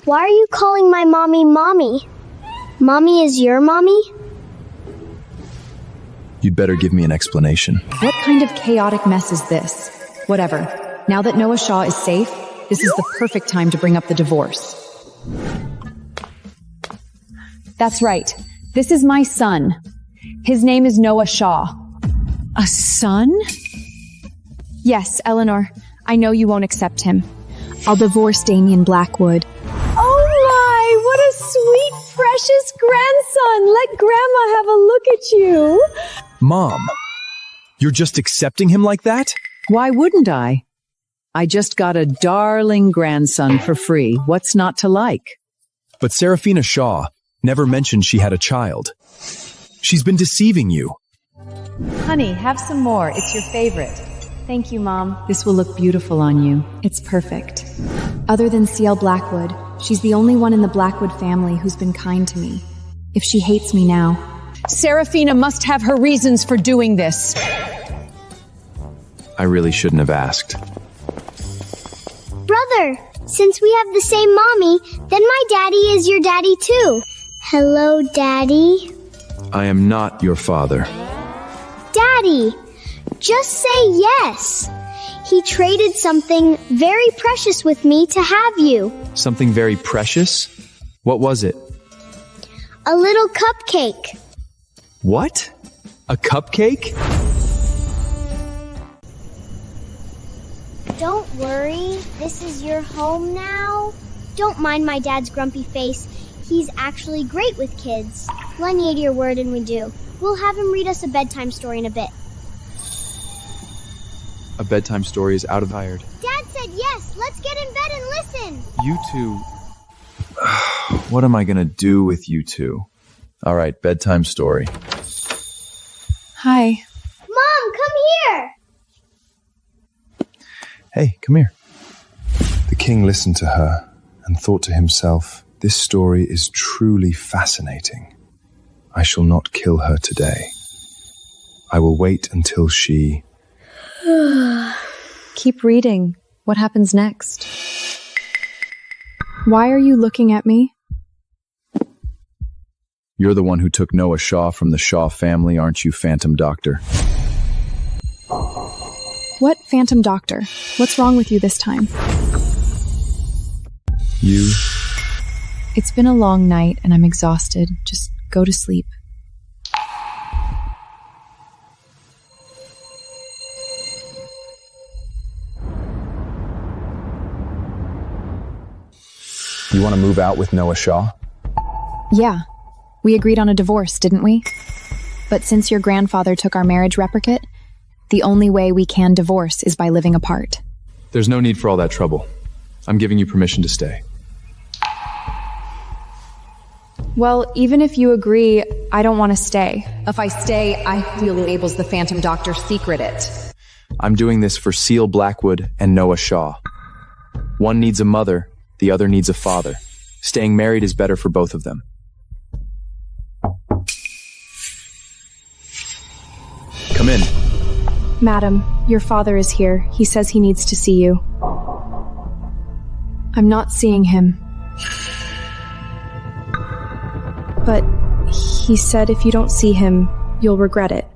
M: Why are you calling my mommy Mommy? Mommy is your mommy?
A: You'd better give me an explanation.
K: What kind of chaotic mess is this? Whatever. Now that Noah Shaw is safe, this is the perfect time to bring up the divorce. That's right. This is my son. His name is Noah Shaw.
E: A son? Yes, Eleanor. I know you won't accept him.
D: I'll divorce Damien Blackwood.
J: Oh my, what a sweet, precious grandson. Let Grandma have a look at you.
B: Mom, you're just accepting him like that?
R: Why wouldn't I? I just got a darling grandson for free. What's not to like?
B: But Serafina Shaw never mentioned she had a child. She's been deceiving you.
K: Honey, have some more. It's your favorite. Thank you, Mom.
R: This will look beautiful on you.
D: It's perfect. Other than CL Blackwood, she's the only one in the Blackwood family who's been kind to me. If she hates me now...
R: Serafina must have her reasons for doing this.
A: I really shouldn't have asked.
M: Brother, since we have the same mommy, then my daddy is your daddy too. Hello, Daddy.
A: I am not your father.
M: Daddy, just say yes. He traded something very precious with me to have you.
A: Something very precious? What was it?
M: A little cupcake.
A: What? A cupcake?
M: Don't worry, this is your home now. Don't mind my dad's grumpy face. He's actually great with kids. Lend me your word and we do. We'll have him read us a bedtime story in a bit.
A: A bedtime story is out of hired.
M: Dad said yes. Let's get in bed and listen.
A: You two... What am I gonna do with you two? All right, bedtime story.
D: Hi.
M: Mom, come here.
L: Hey, come here. The king listened to her and thought to himself, this story is truly fascinating. I shall not kill her today. I will wait until she...
K: Keep reading. What happens next?
D: Why are you looking at me?
A: You're the one who took Noah Shaw from the Shaw family, aren't you, Phantom Doctor?
D: What Phantom Doctor? What's wrong with you this time?
A: You...
D: It's been a long night and I'm exhausted. Just go to sleep.
L: You want to move out with Noah Shaw?
D: Yeah. We agreed on a divorce, didn't we? But since your grandfather took our marriage replicate, the only way we can divorce is by living apart.
A: There's no need for all that trouble. I'm giving you permission to stay.
D: Well, even if you agree, I don't want to stay.
K: If I stay, I feel enables the Phantom Doctor secret it.
A: I'm doing this for Seal Blackwood and Noah Shaw. One needs a mother, the other needs a father. Staying married is better for both of them. Come in.
D: Madam, your father is here. He says he needs to see you. I'm not seeing him. But he said if you don't see him, you'll regret it.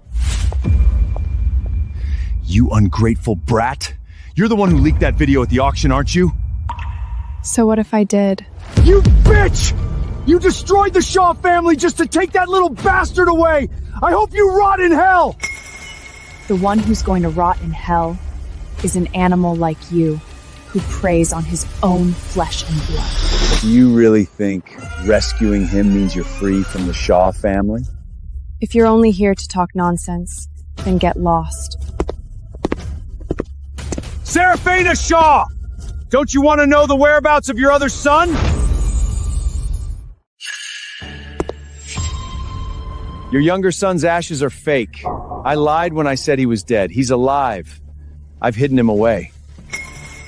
P: You ungrateful brat! You're the one who leaked that video at the auction, aren't you?
D: So what if I did?
P: You bitch! You destroyed the Shaw family just to take that little bastard away! I hope you rot in hell!
D: The one who's going to rot in hell is an animal like you, who preys on his own flesh and blood.
A: Do you really think rescuing him means you're free from the Shaw family?
D: If you're only here to talk nonsense, then get lost.
P: Serafina Shaw! Don't you want to know the whereabouts of your other son?
A: Your younger son's ashes are fake. I lied when I said he was dead. He's alive. I've hidden him away.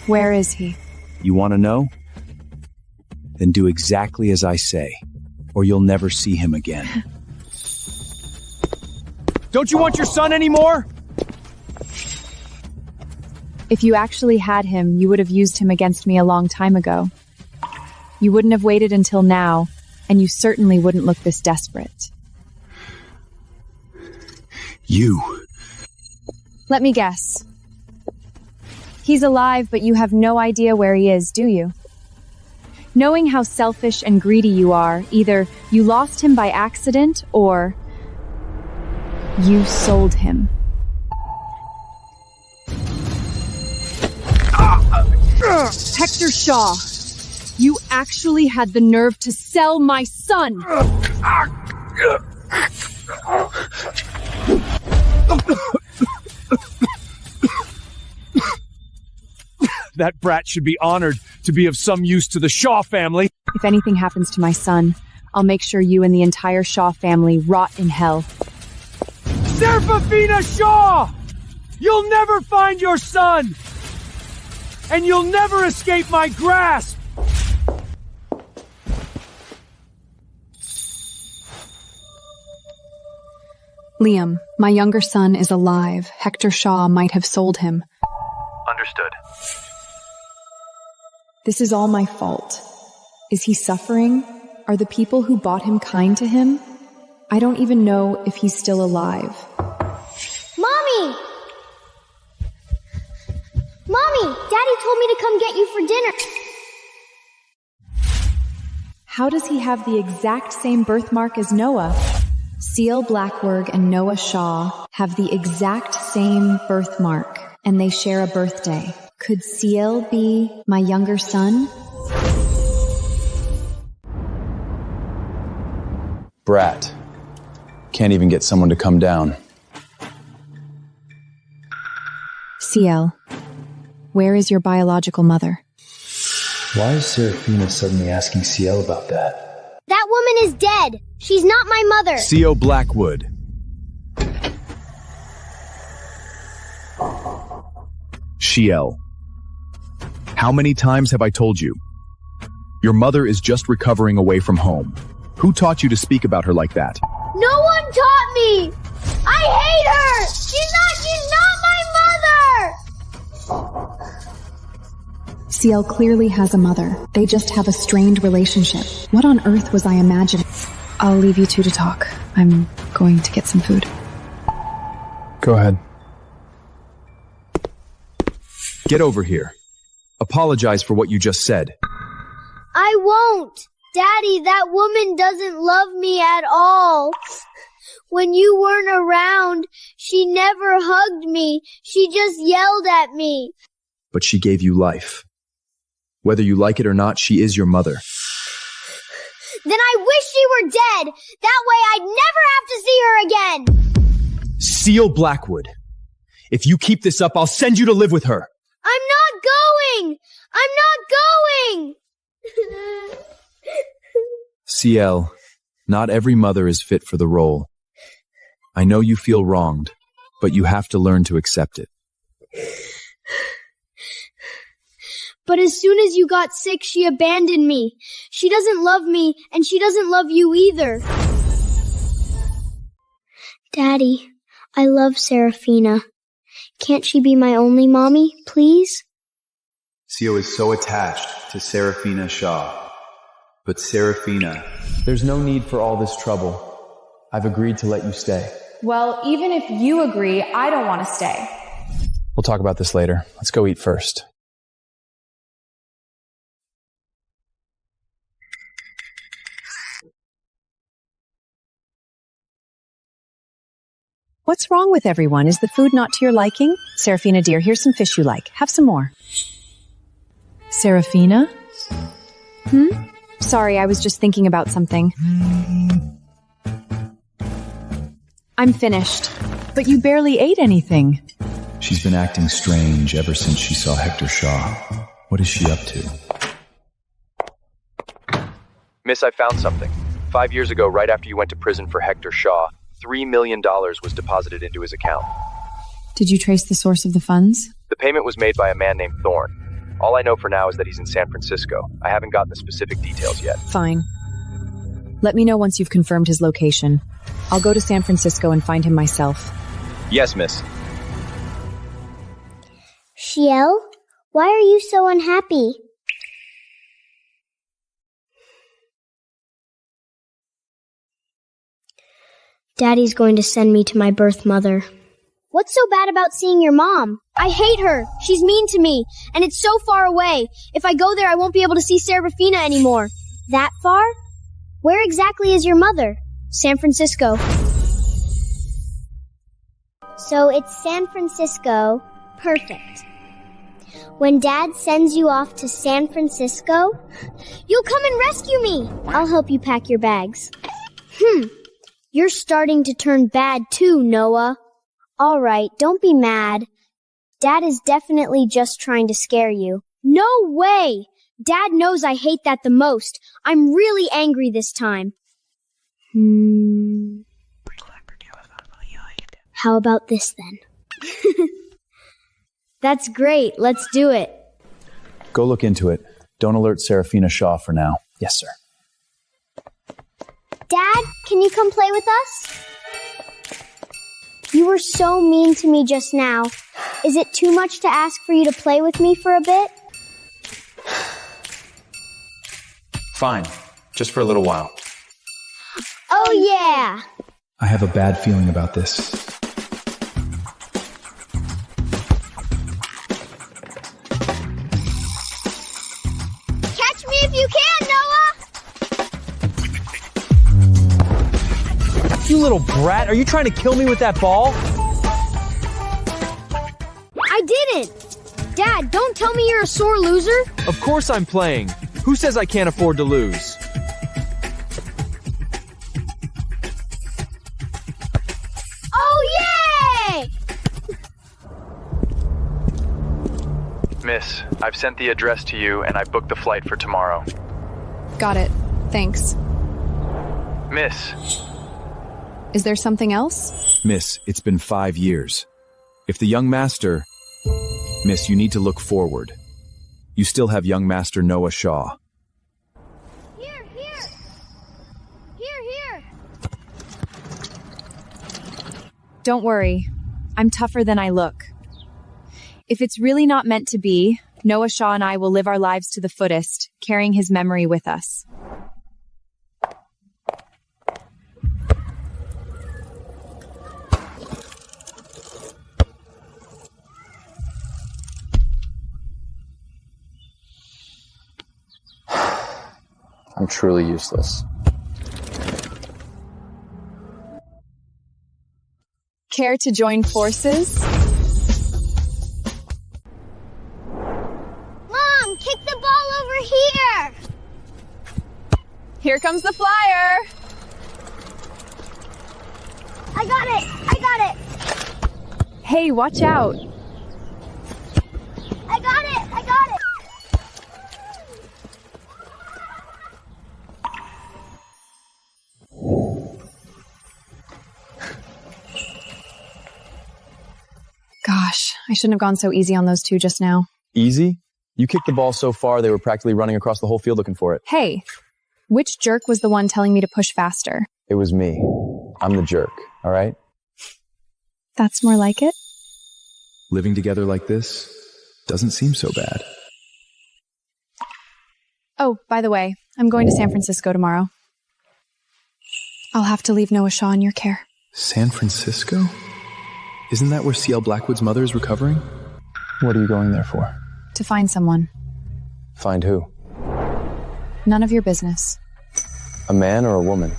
D: Where is he?
A: You want to know? Then do exactly as I say, or you'll never see him again. Don't you want your son anymore?
D: If you actually had him, you would have used him against me a long time ago. You wouldn't have waited until now, and you certainly wouldn't look this desperate.
A: You.
D: Let me guess. He's alive, but you have no idea where he is, do you? Knowing how selfish and greedy you are, either you lost him by accident or you sold him.
E: Hector Shaw, you actually had the nerve to sell my son!
A: That brat should be honored to be of some use to the Shaw family.
D: If anything happens to my son, I'll make sure you and the entire Shaw family rot in hell.
P: Seraphina Shaw! You'll never find your son! And you'll never escape my grasp!
D: Liam, my younger son is alive. Hector Shaw might have sold him.
H: Understood.
D: This is all my fault. Is he suffering? Are the people who bought him kind to him? I don't even know if he's still alive.
M: Mommy! Mommy! Daddy told me to come get you for dinner.
D: How does he have the exact same birthmark as Noah? Seal Blackwood and Noah Shaw have the exact same birthmark, and they share a birthday. Could Seal be my younger son?
A: Brat. Can't even get someone to come down.
D: Ciel, where is your biological mother?
O: Why is Seraphina suddenly asking Ciel about that?
M: That woman is dead. She's not my mother.
A: C.O. Blackwood.
B: Ciel. How many times have I told you? Your mother is just recovering away from home. Who taught you to speak about her like that?
M: No one taught me. I hate her. She's not my mother.
D: Ciel clearly has a mother. They just have a strained relationship. What on earth was I imagining? I'll leave you two to talk. I'm going to get some food.
L: Go ahead.
B: Get over here. Apologize for what you just said.
M: I won't. Daddy, that woman doesn't love me at all. When you weren't around, she never hugged me. She just yelled at me.
B: But she gave you life. Whether you like it or not, she is your mother.
M: Then I wish she were dead. That way I'd never have to see her again.
B: Seal Blackwood. If you keep this up, I'll send you to live with her.
M: I'm not going. I'm not going.
B: Ciel, not every mother is fit for the role. I know you feel wronged, but you have to learn to accept it.
M: But as soon as you got sick, she abandoned me. She doesn't love me, and she doesn't love you either. Daddy, I love Seraphina. Can't she be my only mommy, please?
F: Sio is so attached to Seraphina Shaw. But Seraphina...
B: There's no need for all this trouble. I've agreed to let you stay.
S: Well, even if you agree, I don't want to stay.
B: We'll talk about this later. Let's go eat first.
K: What's wrong with everyone? Is the food not to your liking? Seraphina, dear, here's some fish you like. Have some more.
D: Seraphina? Sorry, I was just thinking about something. I'm finished.
K: But you barely ate anything.
L: She's been acting strange ever since she saw Hector Shaw. What is she up to?
H: Miss, I found something. 5 years ago, right after you went to prison for Hector Shaw, $3 million was deposited into his account.
D: Did you trace the source of the funds?
H: The payment was made by a man named Thorne. All I know for now is that he's in San Francisco. I haven't gotten the specific details yet.
K: Fine. Let me know once you've confirmed his location. I'll go to San Francisco and find him myself.
H: Yes, miss.
M: Shiel, why are you so unhappy? Daddy's going to send me to my birth mother. What's so bad about seeing your mom? I hate her. She's mean to me, and it's so far away. If I go there, I won't be able to see Serafina anymore. That far? Where exactly is your mother? San Francisco. So it's San Francisco. Perfect. When Dad sends you off to San Francisco, you'll come and rescue me. I'll help you pack your bags. You're starting to turn bad too, Noah. All right, don't be mad. Dad is definitely just trying to scare you. No way! Dad knows I hate that the most. I'm really angry this time. How about this then? That's great. Let's do it.
B: Go look into it. Don't alert Serafina Shaw for now. Yes, sir.
M: Dad, can you come play with us? You were so mean to me just now. Is it too much to ask for you to play with me for a bit?
F: Fine. Just for a little while.
M: Oh, yeah!
B: I have a bad feeling about this.
M: Catch me if you can, Noah!
C: You little brat, are you trying to kill me with that ball?
M: I didn't! Dad, don't tell me you're a sore loser.
C: Of course I'm playing. Who says I can't afford to lose?
M: Oh, yay!
H: Miss, I've sent the address to you and I booked the flight for tomorrow.
K: Got it. Thanks.
H: Miss.
K: Is there something else?
B: Miss, it's been 5 years. If the young master... Miss, you need to look forward. You still have young master Noah Shaw.
M: Here!
K: Don't worry. I'm tougher than I look. If it's really not meant to be, Noah Shaw and I will live our lives to the fullest, carrying his memory with us.
F: I'm truly useless.
K: Care to join forces?
M: Mom, kick the ball over here!
K: Here comes the flyer!
M: I got it!
K: Hey, watch out!
M: I got it!
K: Gosh, I shouldn't have gone so easy on those two just now.
B: Easy? You kicked the ball so far they were practically running across the whole field looking for it.
K: Hey, which jerk was the one telling me to push faster?
B: It was me. I'm the jerk, all right?
K: That's more like it.
L: Living together like this doesn't seem so bad.
K: Oh, by the way, I'm going to San Francisco tomorrow. I'll have to leave Noah Shaw in your care.
L: San Francisco? Isn't that where C.L. Blackwood's mother is recovering?
B: What are you going there for?
K: To find someone.
B: Find who?
K: None of your business.
B: A man or a woman?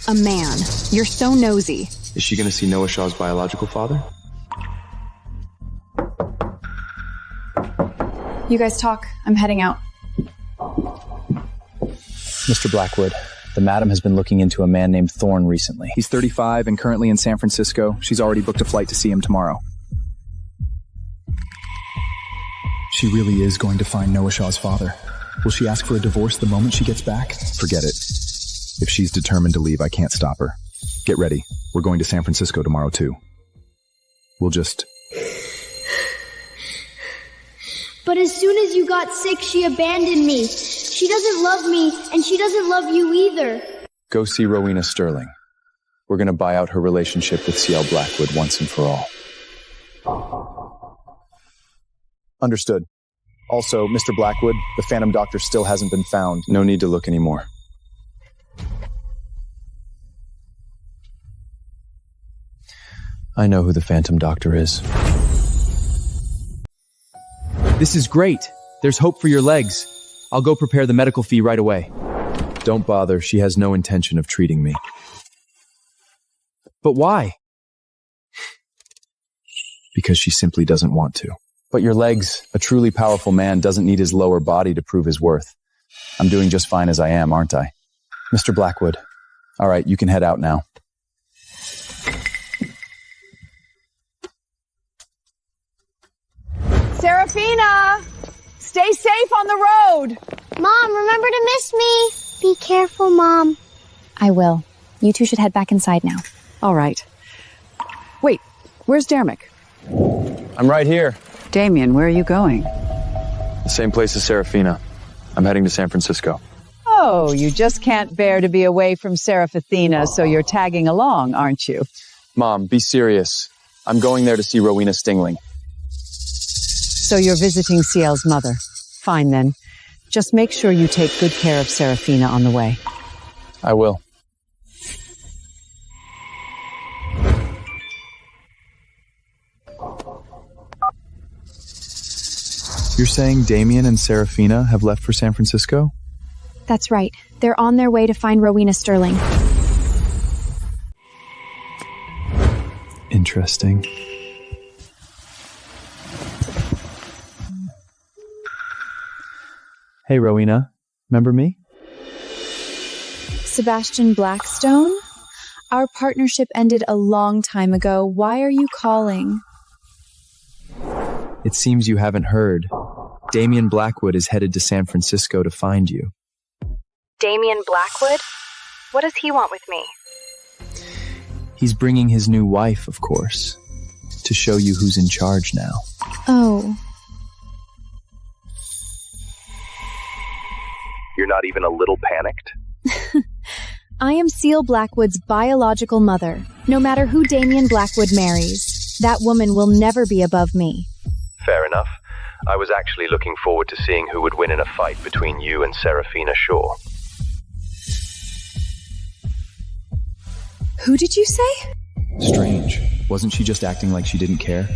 K: A man. You're so nosy.
L: Is she going to see Noah Shaw's biological father?
K: You guys talk. I'm heading out.
B: Mr. Blackwood, the madam has been looking into a man named Thorne recently. He's 35 and currently in San Francisco. She's already booked a flight to see him tomorrow.
L: She really is going to find Noah Shaw's father. Will she ask for a divorce the moment she gets back? Forget it. If she's determined to leave, I can't stop her. Get ready. We're going to San Francisco tomorrow, too. We'll just...
M: But as soon as you got sick, she abandoned me. She doesn't love me, and she doesn't love you either.
A: Go see Rowena Sterling. We're going to buy out her relationship with C.L. Blackwood once and for all.
B: Understood. Also, Mr. Blackwood, the Phantom Doctor still hasn't been found.
A: No need to look anymore. I know who the Phantom Doctor is.
C: This is great. There's hope for your legs. I'll go prepare the medical fee right away.
A: Don't bother. She has no intention of treating me.
C: But why?
A: Because she simply doesn't want to. But your legs, a truly powerful man doesn't need his lower body to prove his worth. I'm doing just fine as I am, aren't I? Mr. Blackwood. All right, you can head out now.
J: Serafina! Stay safe on the road!
M: Mom, remember to miss me. Be careful, Mom.
D: I will. You two should head back inside now.
R: All right. Wait, where's Dermot?
A: I'm right here.
R: Damien, where are you going?
A: The same place as Serafina. I'm heading to San Francisco.
R: Oh, you just can't bear to be away from Seraphina, so you're tagging along, aren't you?
A: Mom, be serious. I'm going there to see Rowena Stingling.
R: So you're visiting CL's mother. Fine then. Just make sure you take good care of Serafina on the way.
A: I will.
B: You're saying Damien and Serafina have left for San Francisco?
D: That's right. They're on their way to find Rowena Sterling.
B: Interesting. Hey, Rowena. Remember me?
D: Sebastian Blackstone? Our partnership ended a long time ago. Why are you calling?
B: It seems you haven't heard. Damien Blackwood is headed to San Francisco to find you.
Q: Damien Blackwood? What does he want with me?
B: He's bringing his new wife, of course, to show you who's in charge now.
D: Oh.
H: You're not even a little panicked?
D: I am Seal Blackwood's biological mother. No matter who Damien Blackwood marries, that woman will never be above me.
H: Fair enough. I was actually looking forward to seeing who would win in a fight between you and Serafina Shaw.
D: Who did you say?
B: Strange. Wasn't she just acting like she didn't care?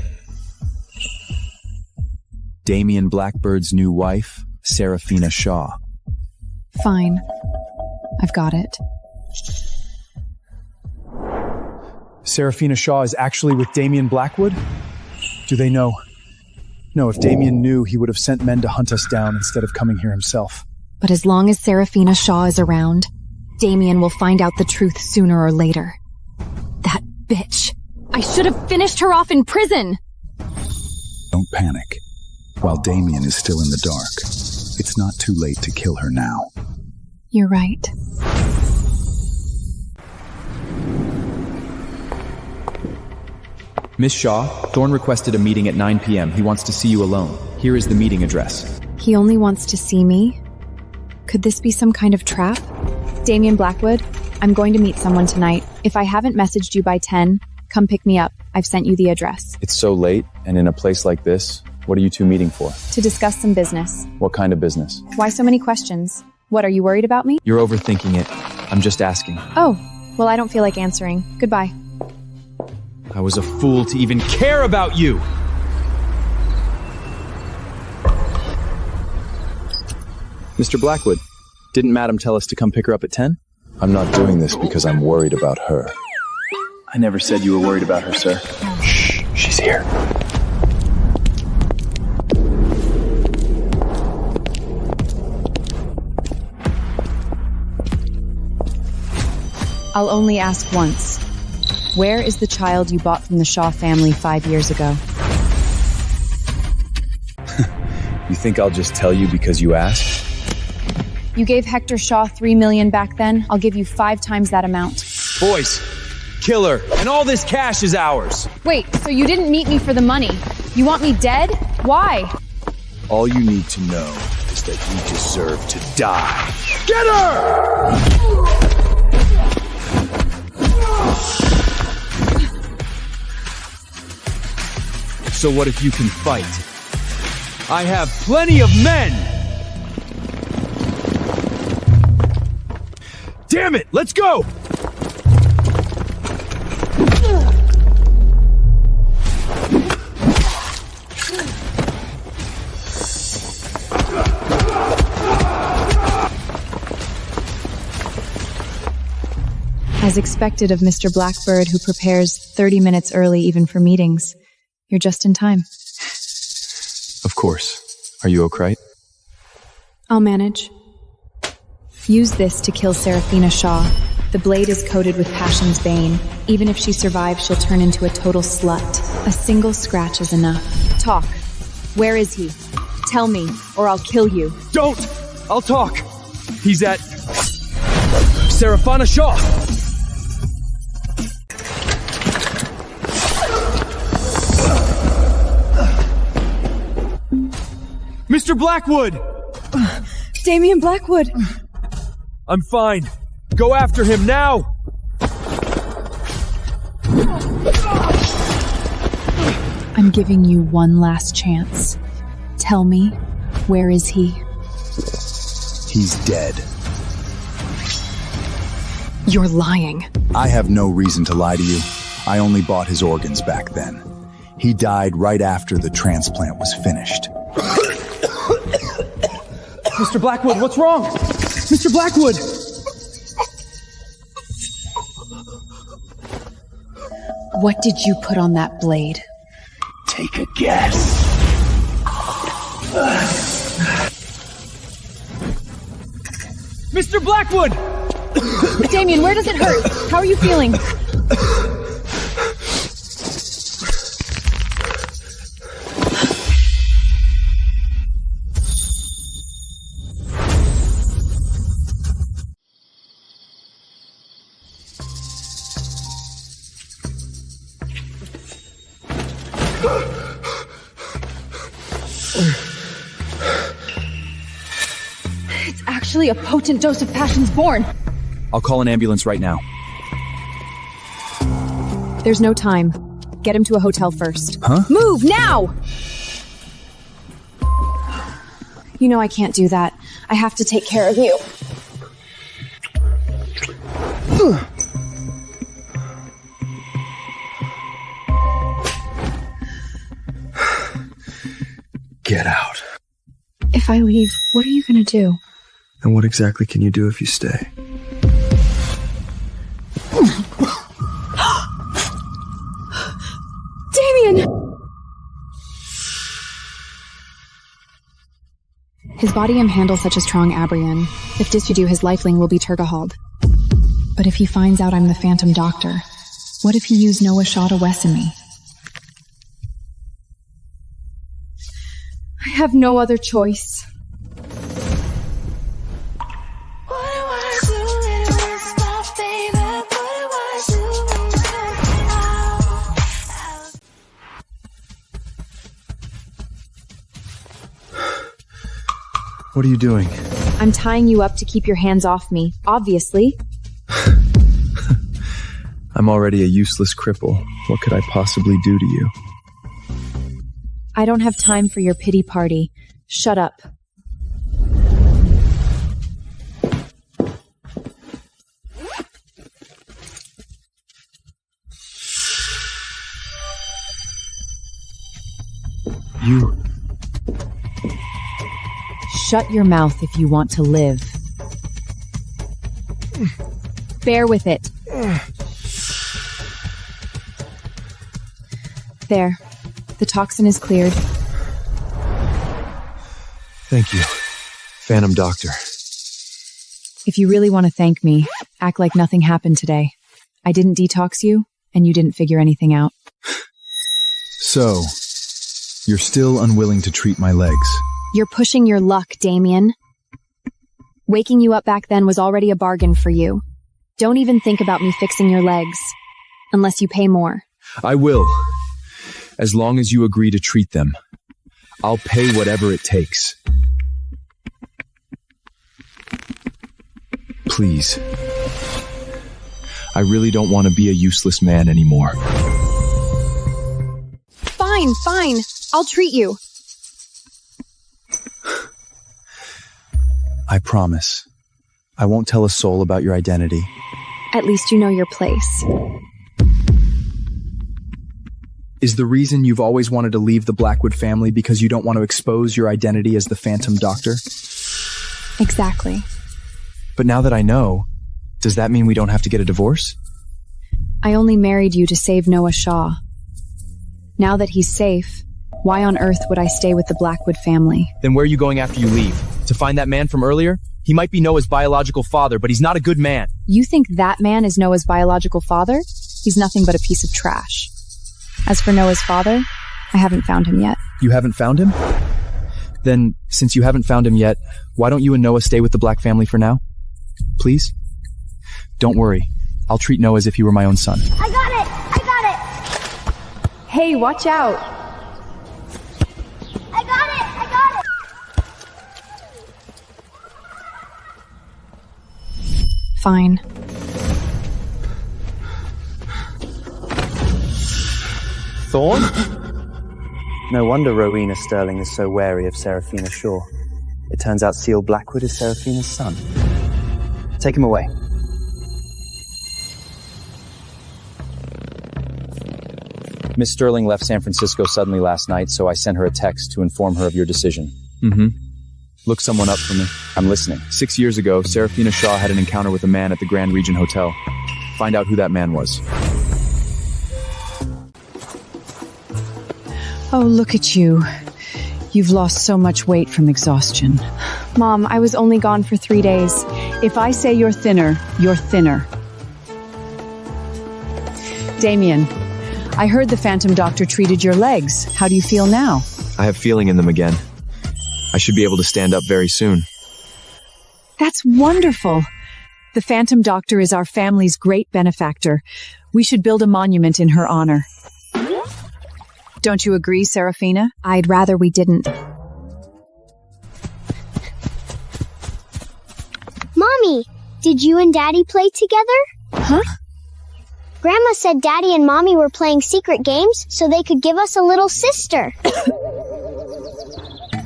B: Damien Blackbird's new wife, Serafina Shaw.
D: Fine. I've got it.
B: Serafina Shaw is actually with Damien Blackwood? Do they know? No, if Damien knew, he would have sent men to hunt us down instead of coming here himself.
D: But as long as Serafina Shaw is around, Damien will find out the truth sooner or later. That bitch. I should have finished her off in prison!
L: Don't panic. While Damien is still in the dark, it's not too late to kill her now.
D: You're right.
B: Miss Shaw, Thorne requested a meeting at 9 p.m. He wants to see you alone. Here is the meeting address.
D: He only wants to see me? Could this be some kind of trap? Damien Blackwood, I'm going to meet someone tonight. If I haven't messaged you by 10, come pick me up. I've sent you the address.
A: It's so late, and in a place like this, what are you two meeting for?
D: To discuss some business.
A: What kind of business?
D: Why so many questions? What, are you worried about me?
B: You're overthinking it. I'm just asking.
D: Oh, well, I don't feel like answering. Goodbye.
C: I was a fool to even care about you!
B: Mr. Blackwood, didn't Madam tell us to come pick her up at 10?
A: I'm not doing this because I'm worried about her.
B: I never said you were worried about her, sir.
A: Shh, she's here.
K: I'll only ask once. Where is the child you bought from the Shaw family 5 years ago?
A: You think I'll just tell you because you asked?
D: You gave Hector Shaw $3 million back then. I'll give you 5 times that amount.
C: Boys, kill her, and all this cash is ours.
D: Wait, so you didn't meet me for the money? You want me dead? Why?
A: All you need to know is that you deserve to die.
P: Get her!
C: So what if you can fight? I have plenty of men!
P: Damn it, let's go!
D: As expected of Mr. Blackbird, who prepares 30 minutes early even for meetings. You're just in time.
A: Of course. Are you okay?
D: I'll manage. Use this to kill Seraphina Shaw. The blade is coated with Passion's Bane. Even if she survives, she'll turn into a total slut. A single scratch is enough. Talk. Where is he? Tell me, or I'll kill you.
C: Don't! I'll talk! He's at... Seraphina Shaw! Mr. Blackwood!
I: Damien Blackwood!
C: I'm fine. Go after him now!
D: I'm giving you one last chance. Tell me, where is he?
A: He's dead.
D: You're lying.
A: I have no reason to lie to you. I only bought his organs back then. He died right after the transplant was finished.
C: Mr. Blackwood, what's wrong? Mr. Blackwood!
D: What did you put on that blade?
P: Take a guess.
C: Mr. Blackwood!
D: Damien, where does it hurt? How are you feeling?
E: It's actually a potent dose of Passion's Born.
C: I'll call an ambulance right now.
D: There's no time. Get him to a hotel first.
A: Huh?
D: Move, now! You know I can't do that. I have to take care of you.
L: Get out.
D: If I leave, what are you gonna do?
L: And what exactly can you do if you stay?
D: Damien! His body handles such a strong Abrian. If Dispudu, his lifeling will be Turgahald. But if he finds out I'm the Phantom Doctor, what if he used Noah Shaw to Wesson me?
E: I have no other choice.
L: What are you doing?
D: I'm tying you up to keep your hands off me, obviously.
L: I'm already a useless cripple. What could I possibly do to you?
D: I don't have time for your pity party. Shut up.
L: You...
D: Shut your mouth if you want to live. Bear with it. There. The toxin is cleared.
L: Thank you, Phantom Doctor.
D: If you really want to thank me, act like nothing happened today. I didn't detox you, and you didn't figure anything out.
A: So, you're still unwilling to treat my legs?
D: You're pushing your luck, Damien. Waking you up back then was already a bargain for you. Don't even think about me fixing your legs. Unless you pay more.
A: I will. As long as you agree to treat them. I'll pay whatever it takes. Please. I really don't want to be a useless man anymore.
D: Fine, fine. I'll treat you.
B: I promise. I won't tell a soul about your identity.
D: At least you know your place.
B: Is the reason you've always wanted to leave the Blackwood family because you don't want to expose your identity as the Phantom Doctor?
D: Exactly.
B: But now that I know, does that mean we don't have to get a divorce?
D: I only married you to save Noah Shaw. Now that he's safe, why on earth would I stay with the Blackwood family?
C: Then where are you going after you leave? To find that man from earlier? He might be Noah's biological father, but he's not a good man.
D: You think that man is Noah's biological father? He's nothing but a piece of trash. As for Noah's father, I haven't found him yet.
B: You haven't found him? Then, since you haven't found him yet, why don't you and Noah stay with the Black family for now? Please? Don't worry. I'll treat Noah as if he were my own son.
M: I got it! I got it!
S: Hey, watch out!
M: I got it! I got it!
D: Fine.
O: Thorn? No wonder Rowena Sterling is so wary of Seraphina Shaw. It turns out Seal Blackwood is Seraphina's son. Take him away.
A: Miss Sterling left San Francisco suddenly last night, so I sent her a text to inform her of your decision. Look someone up for me. I'm listening. 6 years ago, Seraphina Shaw had an encounter with a man at the Grand Region Hotel. Find out who that man was.
R: Oh, look at you. You've lost so much weight from exhaustion.
D: Mom, I was only gone for 3 days.
R: If I say you're thinner, you're thinner. Damien, I heard the Phantom Doctor treated your legs. How do you feel now?
A: I have feeling in them again. I should be able to stand up very soon.
R: That's wonderful. The Phantom Doctor is our family's great benefactor. We should build a monument in her honor. Don't you agree, Seraphina?
D: I'd rather we didn't.
M: Mommy, did you and Daddy play together?
R: Huh?
M: Grandma said Daddy and Mommy were playing secret games so they could give us a little sister.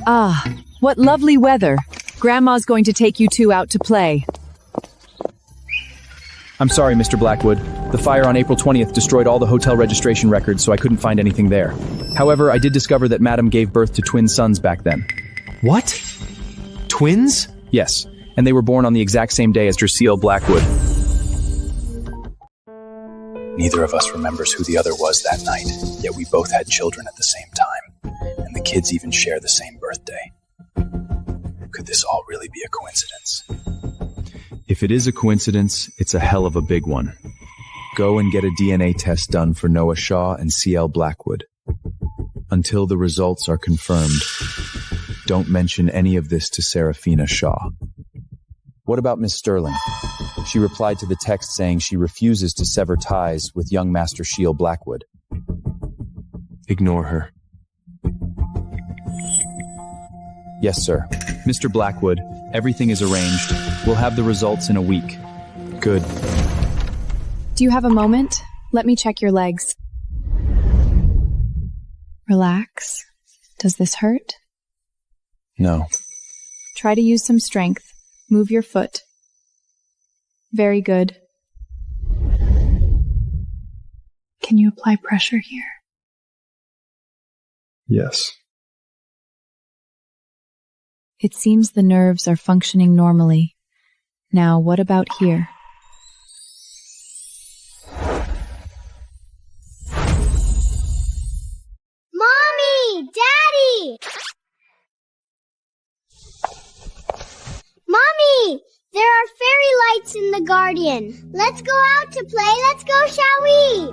R: Ah, what lovely weather. Grandma's going to take you two out to play.
B: I'm sorry, Mr. Blackwood. The fire on April 20th destroyed all the hotel registration records, so I couldn't find anything there. However, I did discover that Madam gave birth to twin sons back then.
C: What? Twins?
B: Yes, and they were born on the exact same day as Jerseal Blackwood.
L: Neither of us remembers who the other was that night, yet we both had children at the same time, and the kids even share the same birthday. Could this all really be a coincidence?
A: If it is a coincidence, it's a hell of a big one. Go and get a DNA test done for Noah Shaw and CL Blackwood. Until the results are confirmed, don't mention any of this to Seraphina Shaw. What about Miss Sterling? She replied to the text saying she refuses to sever ties with young Master Shield Blackwood. Ignore her. Yes, sir. Mr. Blackwood, everything is arranged. We'll have the results in a week. Good.
D: Do you have a moment? Let me check your legs. Relax. Does this hurt?
A: No.
D: Try to use some strength. Move your foot. Very good. Can you apply pressure here?
L: Yes.
D: It seems the nerves are functioning normally. Now, what about here?
M: Mommy! Daddy! Mommy! There are fairy lights in the garden. Let's go out to play. Let's go, shall we?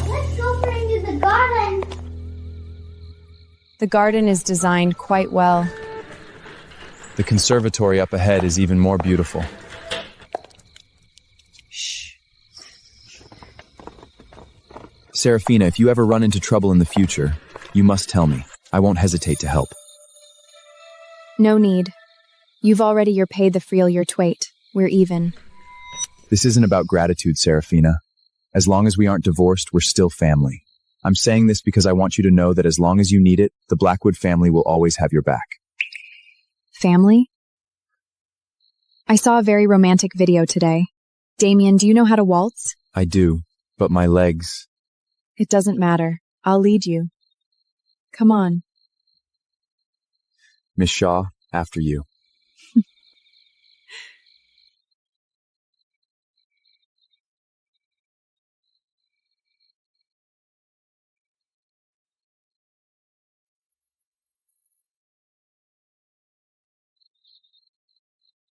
M: Let's go into the garden.
K: The garden is designed quite well.
A: The conservatory up ahead is even more beautiful. Shh. Serafina, if you ever run into trouble in the future, you must tell me. I won't hesitate to help.
D: No need. You've already paid the friel your twait. We're even.
A: This isn't about gratitude, Serafina. As long as we aren't divorced, we're still family. I'm saying this because I want you to know that as long as you need it, the Blackwood family will always have your back.
D: Family? I saw a very romantic video today. Damien, do you know how to waltz?
A: I do, but my legs...
D: It doesn't matter. I'll lead you. Come on.
A: Miss Shaw, after you.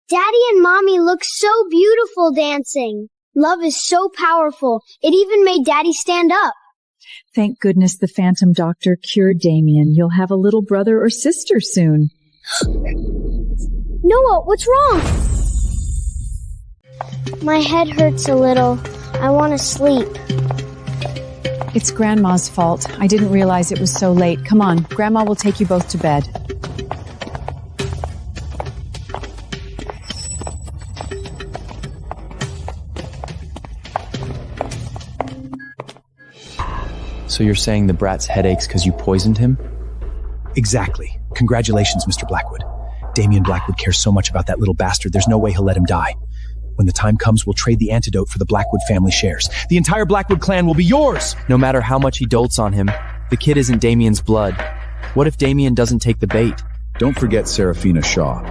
M: Daddy and Mommy look so beautiful dancing. Love is so powerful. It even made Daddy stand up.
R: Thank goodness the Phantom Doctor cured Damien. You'll have a little brother or sister soon.
M: Noah, what's wrong? My head hurts a little. I want to sleep.
R: It's Grandma's fault. I didn't realize it was so late. Come on, Grandma will take you both to bed.
A: So you're saying the brat's headaches because you poisoned him?
B: Exactly. Congratulations, Mr. Blackwood. Damien Blackwood cares so much about that little bastard, there's no way he'll let him die. When the time comes, we'll trade the antidote for the Blackwood family shares. The entire Blackwood clan will be yours!
C: No matter how much he dolts on him, the kid isn't Damien's blood. What if Damien doesn't take the bait?
L: Don't forget Serafina Shaw.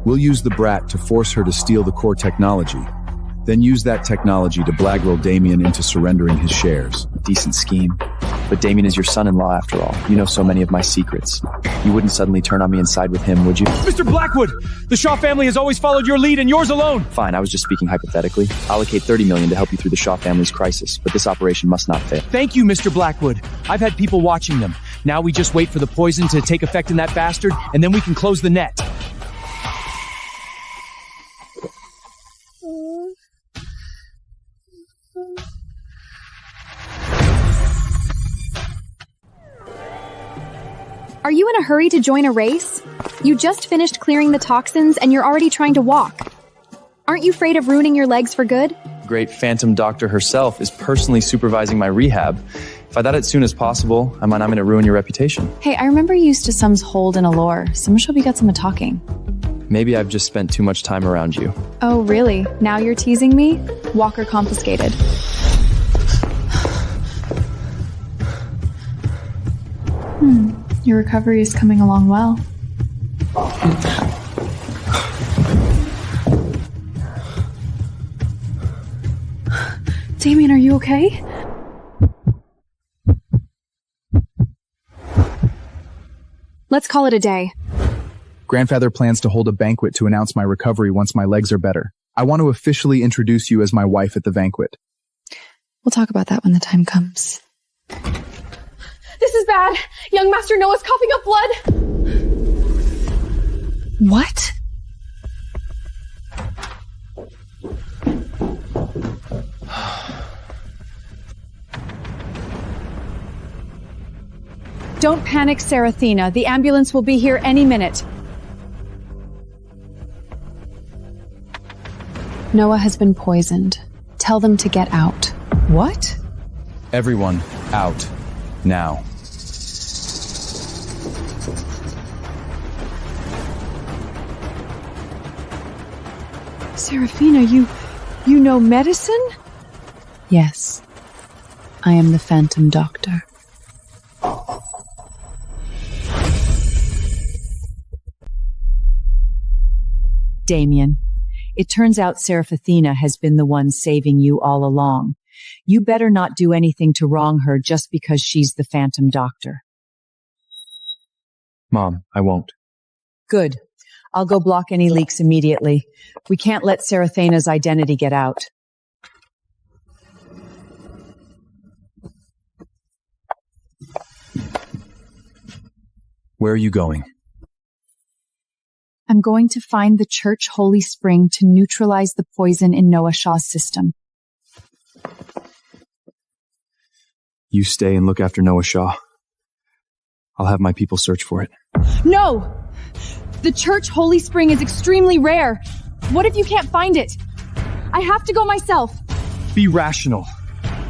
L: We'll use the brat to force her to steal the core technology, then use that technology to blackroll Damien into surrendering his shares.
C: Decent scheme. But Damien is your son-in-law after all. You know so many of my secrets. You wouldn't suddenly turn on me and side with him, would you? Mr.
P: Blackwood! The Shaw family has always followed your lead and yours alone!
C: Fine, I was just speaking hypothetically. Allocate $30 million to help you through the Shaw family's crisis, but this operation must not fail. Thank you, Mr. Blackwood. I've had people watching them. Now we just wait for the poison to take effect in that bastard, and then we can close the net.
D: Are you in a hurry to join a race? You just finished clearing the toxins and you're already trying to walk. Aren't you afraid of ruining your legs for good?
C: Great Phantom Doctor herself is personally supervising my rehab. If I thought it as soon as possible, I'm going to ruin your reputation.
K: Hey, I remember you used to some's hold in Allure. Some should be got some talking.
C: Maybe I've just spent too much time around you.
D: Oh, really? Now you're teasing me? Walker confiscated.
K: Your recovery is coming along well. Damien, are you okay?
D: Let's call it a day.
B: Grandfather plans to hold a banquet to announce my recovery once my legs are better. I want to officially introduce you as my wife at the banquet.
K: We'll talk about that when the time comes.
J: This is bad. Young Master Noah's coughing up blood.
K: What?
R: Don't panic, Serafina. The ambulance will be here any minute.
K: Noah has been poisoned. Tell them to get out.
R: What?
A: Everyone, out. Now.
R: Serafina, you know medicine?
K: Yes. I am the Phantom Doctor.
R: Damien, it turns out Serafina has been the one saving you all along. You better not do anything to wrong her just because she's the Phantom Doctor.
A: Mom, I won't.
R: Good. I'll go block any leaks immediately. We can't let Serafina's identity get out.
A: Where are you going?
R: I'm going to find the church holy spring to neutralize the poison in Noah Shaw's system.
A: You stay and look after Noah Shaw. I'll have my people search for it.
E: No! The church holy spring is extremely rare. What if you can't find it? I have to go myself.
C: Be rational.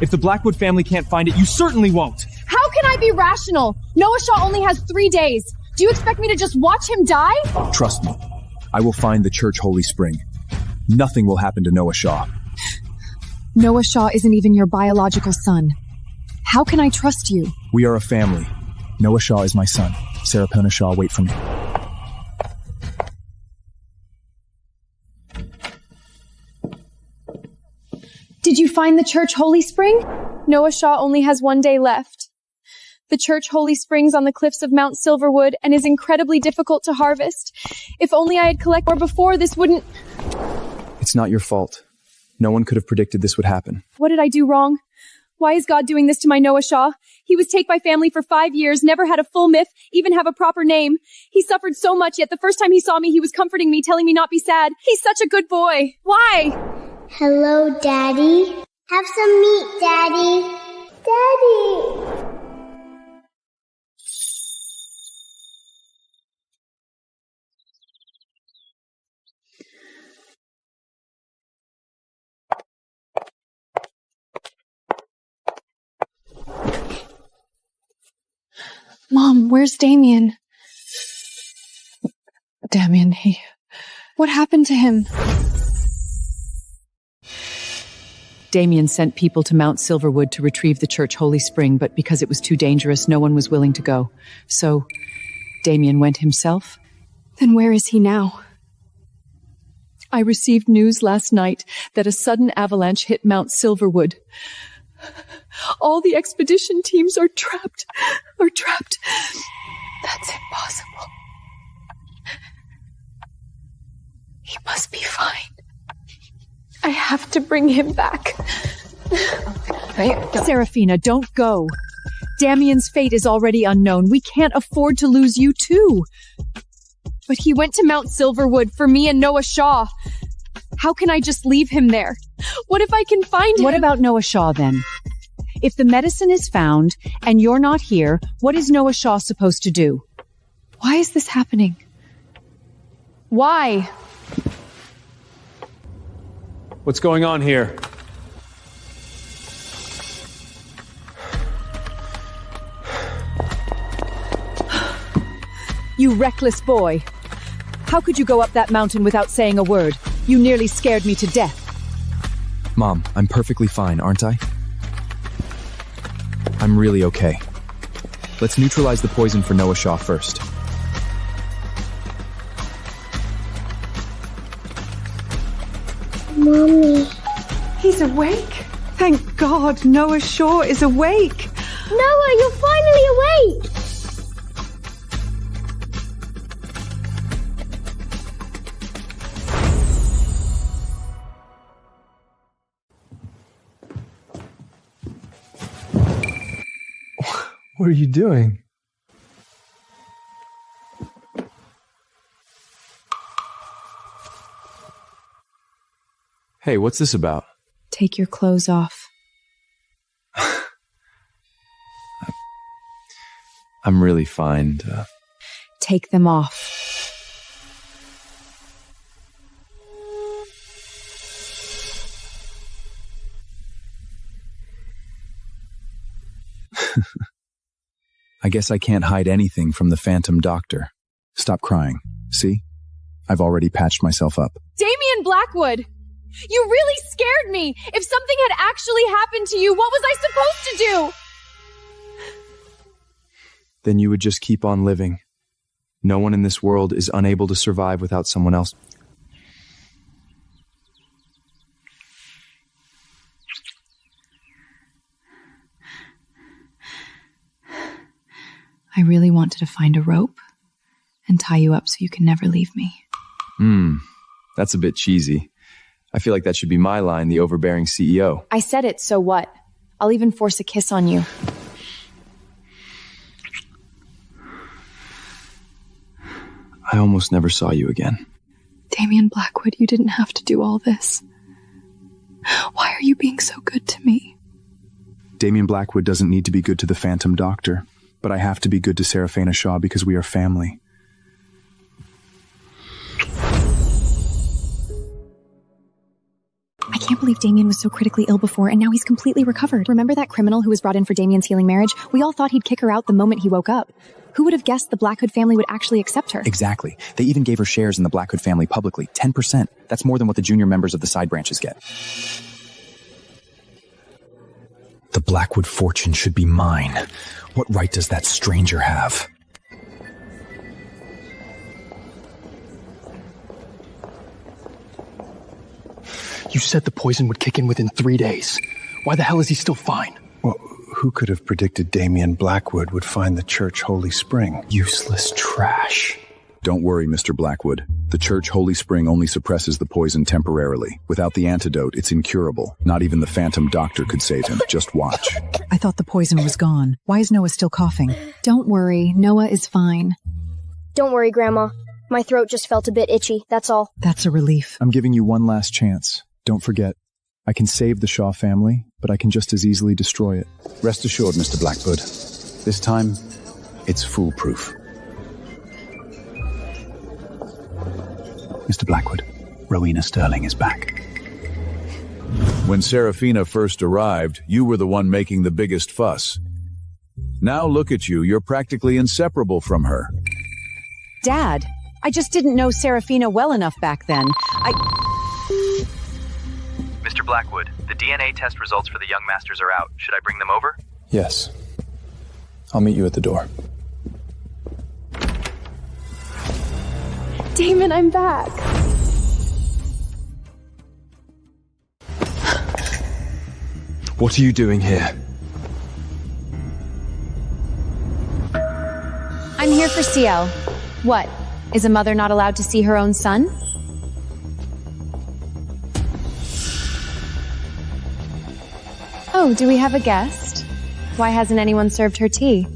C: If the Blackwood family can't find it, you certainly won't.
E: How can I be rational? Noah Shaw only has 3 days. Do you expect me to just watch him die?
A: Trust me. I will find the church holy spring. Nothing will happen to Noah Shaw.
R: Noah Shaw isn't even your biological son. How can I trust you?
A: We are a family. Noah Shaw is my son. Sarapona Shaw, wait for me.
E: Did you find the church holy spring? Noah Shaw only has 1 day left. The church holy springs on the cliffs of Mount Silverwood and is incredibly difficult to harvest. If only I had collected more before, this wouldn't...
A: It's not your fault. No one could have predicted this would happen.
E: What did I do wrong? Why is God doing this to my Noah Shaw? He was taken by family for 5 years, never had a full myth, even have a proper name. He suffered so much, yet the first time he saw me, he was comforting me, telling me not be sad. He's such a good boy. Why?
M: Hello, Daddy. Have some meat, Daddy. Daddy!
Q: Mom, where's Damien? Damien, what happened to him?
R: Damien sent people to Mount Silverwood to retrieve the church holy spring, but because it was too dangerous, no one was willing to go. So, Damien went himself.
Q: Then where is he now?
R: I received news last night that a sudden avalanche hit Mount Silverwood. All the expedition teams are trapped.
Q: That's impossible. He must be fine. I have to bring him back.
R: Serafina, don't go. Damien's fate is already unknown. We can't afford to lose you too.
E: But he went to Mount Silverwood for me and Noah Shaw. How can I just leave him there? What if I can find him?
R: What about Noah Shaw then? If the medicine is found and you're not here, what is Noah Shaw supposed to do?
Q: Why is this happening?
E: Why?
G: What's going on here?
R: You reckless boy. How could you go up that mountain without saying a word? You nearly scared me to death.
A: Mom, I'm perfectly fine, aren't I? I'm really okay. Let's neutralize the poison for Noah Shaw first.
M: Mommy.
Q: He's awake. Thank God Noah Shaw is awake.
M: Noah, you're finally awake!
L: What are you doing?
A: Hey, what's this about?
Q: Take your clothes off.
A: I'm really fine.
R: Take them off.
A: I guess I can't hide anything from the Phantom Doctor. Stop crying. See? I've already patched myself up.
E: Damien Blackwood! You really scared me! If something had actually happened to you, what was I supposed to do?
A: Then you would just keep on living. No one in this world is unable to survive without someone else.
Q: I really wanted to find a rope and tie you up so you can never leave me.
A: That's a bit cheesy. I feel like that should be my line, the overbearing CEO.
E: I said it, so what? I'll even force a kiss on you.
A: I almost never saw you again.
Q: Damien Blackwood, you didn't have to do all this. Why are you being so good to me?
L: Damien Blackwood doesn't need to be good to the Phantom Doctor, but I have to be good to Seraphina Shaw because we are family.
D: I can't believe Damien was so critically ill before, and now he's completely recovered. Remember that criminal who was brought in for Damien's healing marriage? We all thought he'd kick her out the moment he woke up. Who would have guessed the Blackwood family would actually accept her?
A: Exactly. They even gave her shares in the Blackwood family publicly, 10%. That's more than what the junior members of the side branches get.
B: The Blackwood fortune should be mine. What right does that stranger have?
T: You said the poison would kick in within 3 days. Why the hell is he still fine?
L: Well, who could have predicted Damien Blackwood would find the church holy spring?
B: Useless trash.
L: Don't worry, Mr. Blackwood. The church holy spring only suppresses the poison temporarily. Without the antidote, it's incurable. Not even the Phantom Doctor could save him. Just watch.
K: I thought the poison was gone. Why is Noah still coughing?
D: Don't worry, Noah is fine.
M: Don't worry, Grandma. My throat just felt a bit itchy, that's all.
K: That's a relief.
L: I'm giving you one last chance. Don't forget, I can save the Shaw family, but I can just as easily destroy it. Rest assured, Mr. Blackwood. This time, it's foolproof. Mr. Blackwood, Rowena Sterling is back.
G: When Seraphina first arrived, you were the one making the biggest fuss. Now look at you, you're practically inseparable from her.
R: Dad, I just didn't know Seraphina well enough back then.
H: Mr. Blackwood, the DNA test results for the young masters are out. Should I bring them over?
L: Yes. I'll meet you at the door.
Q: Damon, I'm back.
L: What are you doing here?
I: I'm here for CL. What? Is a mother not allowed to see her own son? Oh, do we have a guest? Why hasn't anyone served her tea?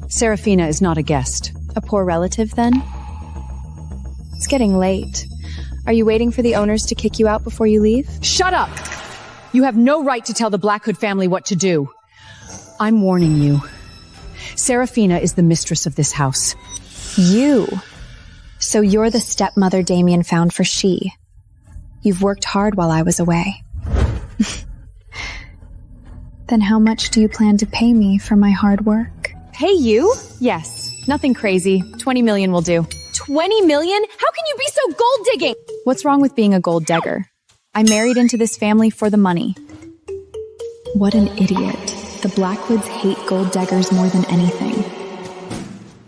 R: Seraphina is not a guest.
I: A poor relative, then? It's getting late. Are you waiting for the owners to kick you out before you leave?
R: Shut up! You have no right to tell the Blackwood family what to do. I'm warning you. Seraphina is the mistress of this house.
D: You? So you're the stepmother Damien found for She. You've worked hard while I was away. Then how much do you plan to pay me for my hard work?
I: Pay you? Yes. Nothing crazy. 20 million will do. 20 million? How can you be so gold-digging? What's wrong with being a gold digger? I married into this family for the money.
D: What an idiot. The Blackwoods hate gold diggers more than anything.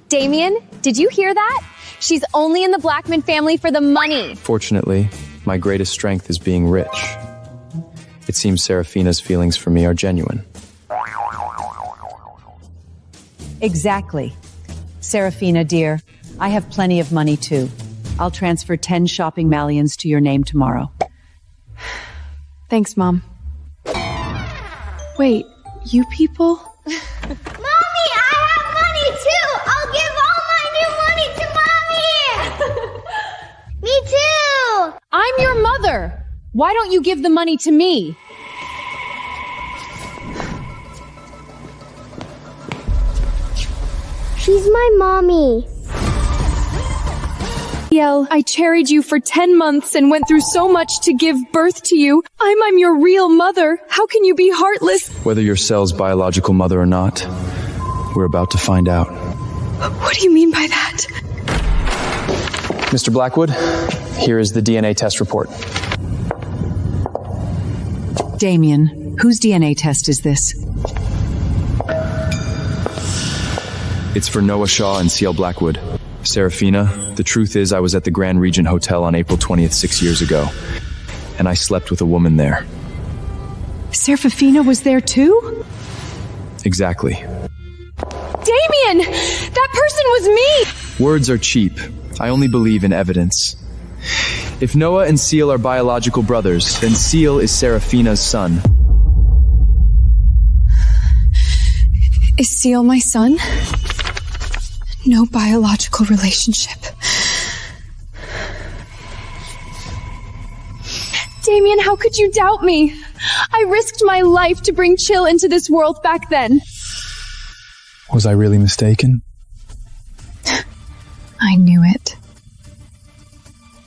I: Damien, did you hear that? She's only in the Blackman family for the money.
O: Fortunately, my greatest strength is being rich. It seems Seraphina's feelings for me are genuine.
R: Exactly. Seraphina, dear, I have plenty of money too. I'll transfer 10 shopping mallions to your name tomorrow.
I: Thanks, Mom.
Q: Wait, you people?
M: Mommy, I have money too! I'll give all my new money to Mommy! Me too!
R: I'm your mother! Why don't you give the money to me?
M: She's my mommy.
Q: I cherried you for 10 months and went through so much to give birth to you. I'm your real mother. How can you be heartless?
O: Whether you're Sel's biological mother or not, we're about to find out.
Q: What do you mean by that?
O: Mr. Blackwood, here is the DNA test report.
R: Damien, whose DNA test is this?
O: It's for Noah Shaw and C.L. Blackwood. Seraphina, the truth is I was at the Grand Regent Hotel on April 20th 6 years ago, and I slept with a woman there.
R: Seraphina was there too?
O: Exactly.
Q: Damien! That person was me!
O: Words are cheap. I only believe in evidence. If Noah and Seal are biological brothers, then Seal is Seraphina's son.
Q: Is Seal my son? No biological relationship. Damien, how could you doubt me? I risked my life to bring Chill into this world back then.
B: Was I really mistaken?
D: I knew it.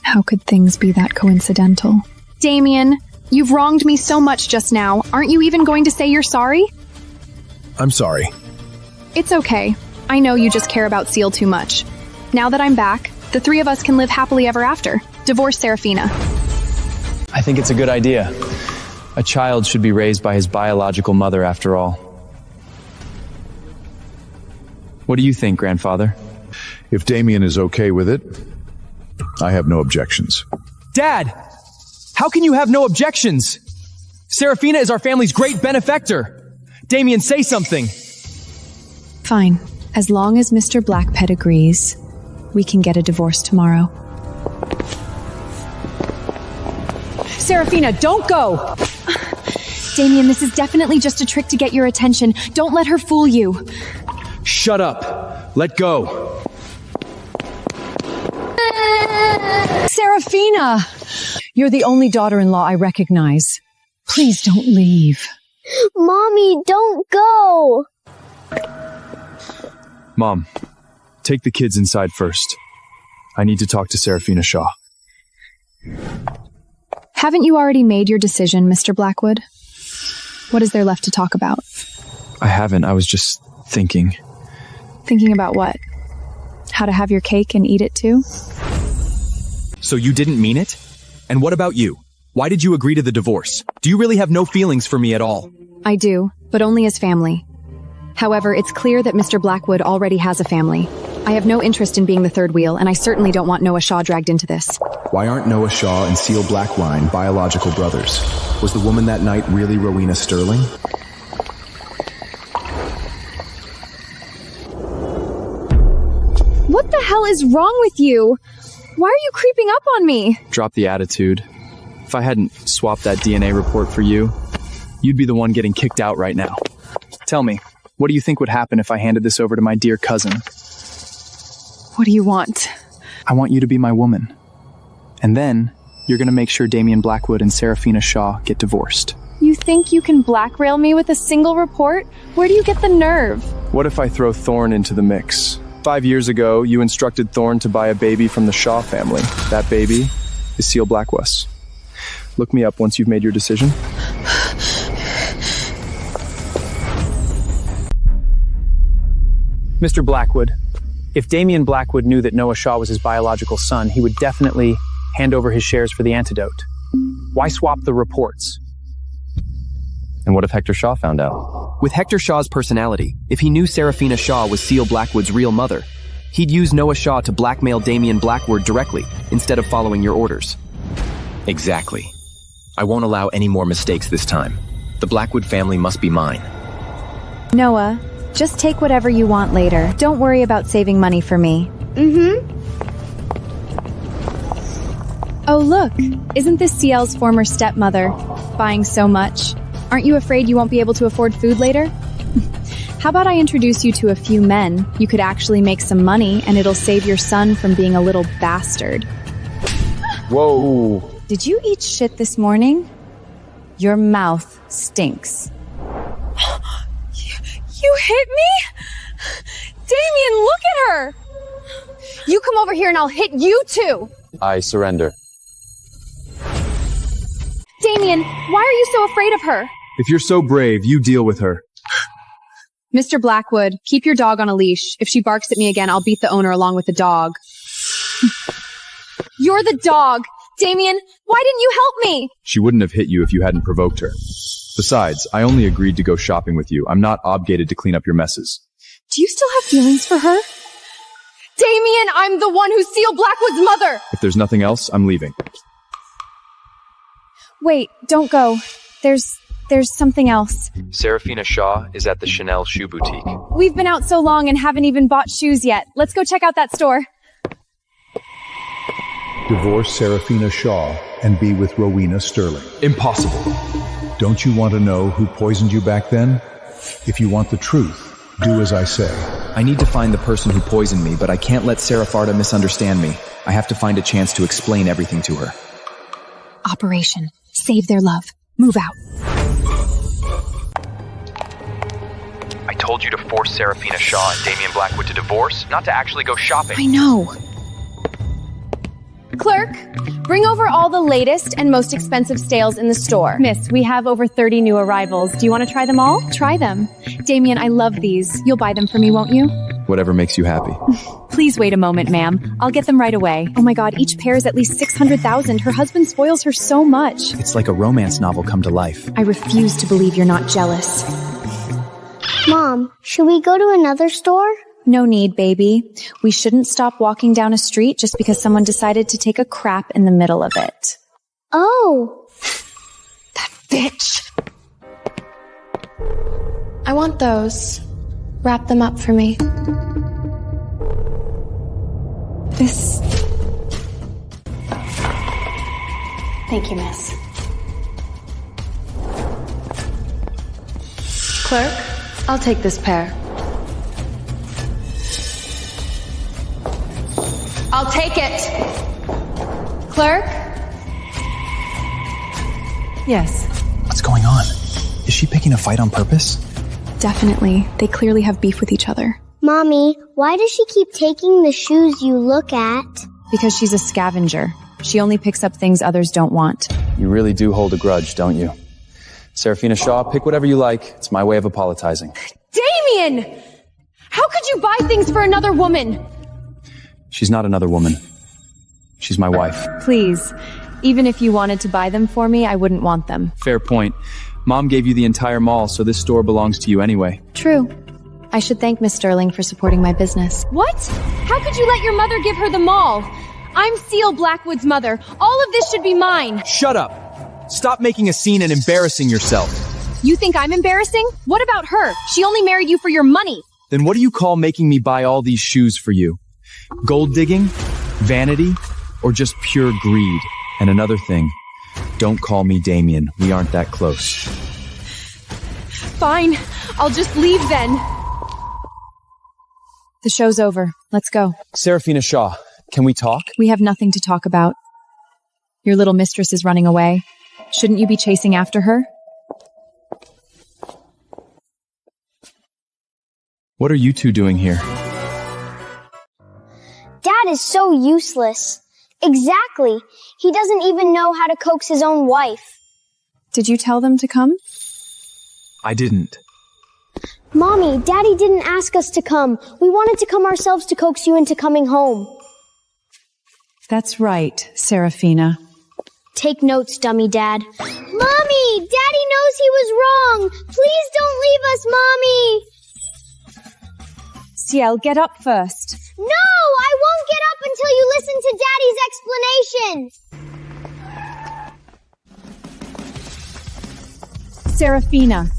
D: How could things be that coincidental?
I: Damien, you've wronged me so much just now. Aren't you even going to say you're sorry?
B: I'm sorry.
I: It's okay. I know you just care about Seal too much. Now that I'm back, the three of us can live happily ever after. Divorce Serafina.
C: I think it's a good idea. A child should be raised by his biological mother after all. What do you think, Grandfather?
G: If Damien is okay with it, I have no objections.
C: Dad! How can you have no objections? Serafina is our family's great benefactor. Damien, say something.
K: Fine. As long as Mr. Blackpet agrees, we can get a divorce tomorrow.
I: Serafina, don't go! Damien, this is definitely just a trick to get your attention. Don't let her fool you.
C: Shut up. Let go.
R: Serafina! You're the only daughter-in-law I recognize. Please don't leave.
M: Mommy, don't go!
C: Mom, take the kids inside first. I need to talk to Serafina Shaw.
I: Haven't you already made your decision, Mr. Blackwood? What is there left to talk about?
C: I haven't. I was just thinking.
I: Thinking about what? How to have your cake and eat it too?
C: So you didn't mean it? And what about you? Why did you agree to the divorce? Do you really have no feelings for me at all?
I: I do, but only as family. However, it's clear that Mr. Blackwood already has a family. I have no interest in being the third wheel, and I certainly don't want Noah Shaw dragged into this.
U: Why aren't Noah Shaw and Seal Blackwine biological brothers? Was the woman that night really Rowena Sterling?
I: What the hell is wrong with you? Why are you creeping up on me?
C: Drop the attitude. If I hadn't swapped that DNA report for you, you'd be the one getting kicked out right now. Tell me, what do you think would happen if I handed this over to my dear cousin?
I: What do you want?
C: I want you to be my woman. And then, you're gonna make sure Damien Blackwood and Serafina Shaw get divorced.
I: You think you can blackmail me with a single report? Where do you get the nerve?
C: What if I throw Thorne into the mix? 5 years ago, you instructed Thorne to buy a baby from the Shaw family. That baby is Seal Blackwell. Look me up once you've made your decision. Mr. Blackwood, if Damien Blackwood knew that Noah Shaw was his biological son, he would definitely hand over his shares for the antidote. Why swap the reports?
V: And what if Hector Shaw found out?
W: With Hector Shaw's personality, if he knew Serafina Shaw was Seal Blackwood's real mother, he'd use Noah Shaw to blackmail Damien Blackwood directly, instead of following your orders.
V: Exactly. I won't allow any more mistakes this time. The Blackwood family must be mine.
K: Noah, just take whatever you want later. Don't worry about saving money for me.
I: Oh look, isn't this CL's former stepmother buying so much? Aren't you afraid you won't be able to afford food later? How about I introduce you to a few men? You could actually make some money, and it'll save your son from being a little bastard.
C: Whoa.
K: Did you eat shit this morning? Your mouth stinks.
Q: You hit me? Damien, look at her!
E: You come over here and I'll hit you too!
A: I surrender.
E: Damien, why are you so afraid of her?
C: If you're so brave, you deal with her.
I: Mr. Blackwood, keep your dog on a leash. If she barks at me again, I'll beat the owner along with the dog.
E: You're the dog! Damien, why didn't you help me?
C: She wouldn't have hit you if you hadn't provoked her. Besides, I only agreed to go shopping with you. I'm not obligated to clean up your messes.
I: Do you still have feelings for her?
E: Damien, I'm the one who's Seal Blackwood's mother!
C: If there's nothing else, I'm leaving.
I: Wait, don't go. There's something else.
V: Serafina Shaw is at the Chanel shoe boutique.
I: We've been out so long and haven't even bought shoes yet. Let's go check out that store.
G: Divorce Serafina Shaw and be with Rowena Sterling.
C: Impossible.
G: Don't you want to know who poisoned you back then? If you want the truth, do as I say.
B: I need to find the person who poisoned me, but I can't let Serafarta misunderstand me. I have to find a chance to explain everything to her.
D: Operation. Save their love. Move out.
V: I told you to force Serafina Shaw and Damian Blackwood to divorce, not to actually go shopping.
D: I know.
E: Clerk, bring over all the latest and most expensive stales in the store. Miss, we have over 30 new arrivals. Do you want to try them all?
D: Try them. Damien, I love these. You'll buy them for me, won't you?
A: Whatever makes you happy.
D: Please wait a moment, ma'am. I'll get them right away. Oh my god, each pair is at least 600,000. Her husband spoils her so much.
B: It's like a romance novel come to life.
D: I refuse to believe you're not jealous.
M: Mom, should we go to another store?
D: No need, baby. We shouldn't stop walking down a street just because someone decided to take a crap in the middle of it.
M: Oh.
D: That bitch! I want those. Wrap them up for me. This... Thank you, miss.
E: Clerk, I'll take this pair. I'll take it. Clerk?
B: Yes. What's going on? Is she picking a fight on purpose?
D: Definitely. They clearly have beef with each other.
M: Mommy, why does she keep taking the shoes you look at?
D: Because she's a scavenger. She only picks up things others don't want.
A: You really do hold a grudge, don't you? Serafina Shaw, pick whatever you like. It's my way of apologizing.
E: Damien! How could you buy things for another woman?
A: She's not another woman. She's my wife.
D: Please. Even if you wanted to buy them for me, I wouldn't want them.
C: Fair point. Mom gave you the entire mall, so this store belongs to you anyway.
D: True. I should thank Miss Sterling for supporting my business.
E: What? How could you let your mother give her the mall? I'm Seal Blackwood's mother. All of this should be mine.
C: Shut up. Stop making a scene and embarrassing yourself.
E: You think I'm embarrassing? What about her? She only married you for your money.
C: Then what do you call making me buy all these shoes for you? Gold digging? Vanity? Or just pure greed? And another thing, don't call me Damien. We aren't that close.
E: Fine. I'll just leave then.
D: The show's over. Let's go.
C: Serafina Shaw, can we talk?
D: We have nothing to talk about. Your little mistress is running away. Shouldn't you be chasing after her?
C: What are you two doing here?
M: Dad is so useless. Exactly. He doesn't even know how to coax his own wife.
D: Did you tell them to come?
C: I didn't.
M: Mommy, Daddy didn't ask us to come. We wanted to come ourselves to coax you into coming home.
R: That's right, Serafina.
M: Take notes, dummy dad. Mommy! Daddy knows he was wrong! Please don't leave us, Mommy!
D: Ciel, get up first.
M: No! I won't get up until you listen to Daddy's explanation!
D: Serafina,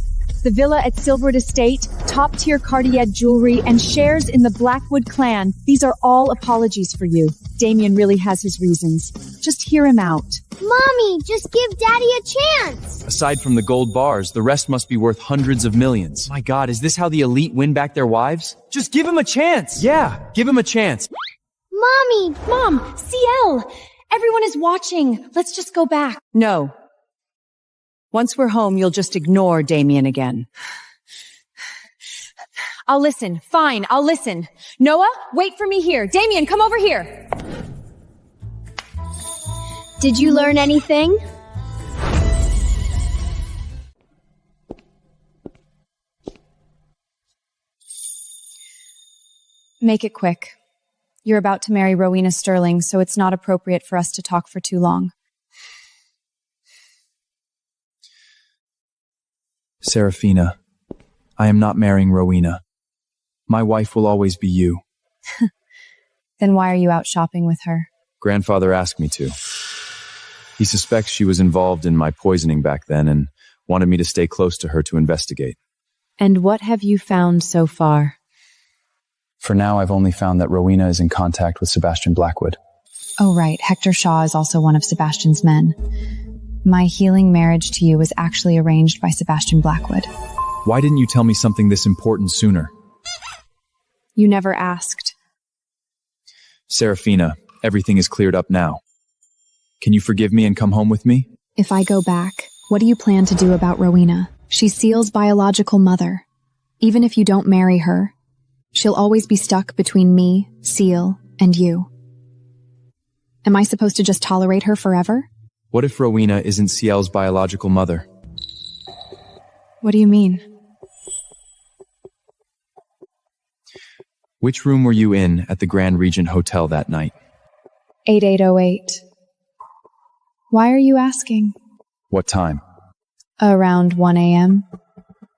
D: the villa at Silverwood Estate, top-tier Cartier jewelry, and shares in the Blackwood clan. These are all apologies for you. Damien really has his reasons. Just hear him out.
M: Mommy, just give Daddy a chance!
C: Aside from the gold bars, the rest must be worth hundreds of millions. My god, is this how the elite win back their wives? Just give him a chance! Yeah, give him a chance.
M: Mommy!
D: Mom! Ciel! Everyone is watching. Let's just go back.
R: No. Once we're home, you'll just ignore Damien again.
E: I'll listen. Fine, I'll listen. Noah, wait for me here. Damien, come over here.
M: Did you learn anything?
D: Make it quick. You're about to marry Rowena Sterling, so it's not appropriate for us to talk for too long.
C: Serafina, I am not marrying Rowena. My wife will always be you.
D: Then why are you out shopping with her?
A: Grandfather asked me to. He suspects she was involved in my poisoning back then and wanted me to stay close to her to investigate.
R: And what have you found so far?
A: For now, I've only found that Rowena is in contact with Sebastian Blackwood.
D: Oh, right. Hector Shaw is also one of Sebastian's men. My healing marriage to you was actually arranged by Sebastian Blackwood.
C: Why didn't you tell me something this important sooner?
I: You never asked.
A: Serafina, everything is cleared up now. Can you forgive me and come home with me?
D: If I go back, what do you plan to do about Rowena? She's Seal's biological mother. Even if you don't marry her, she'll always be stuck between me, Seal, and you. Am I supposed to just tolerate her forever?
A: What if Rowena isn't Ciel's biological mother?
I: What do you mean?
A: Which room were you in at the Grand Regent Hotel that night?
I: 8808. Why are you asking?
A: What time?
I: Around 1 a.m.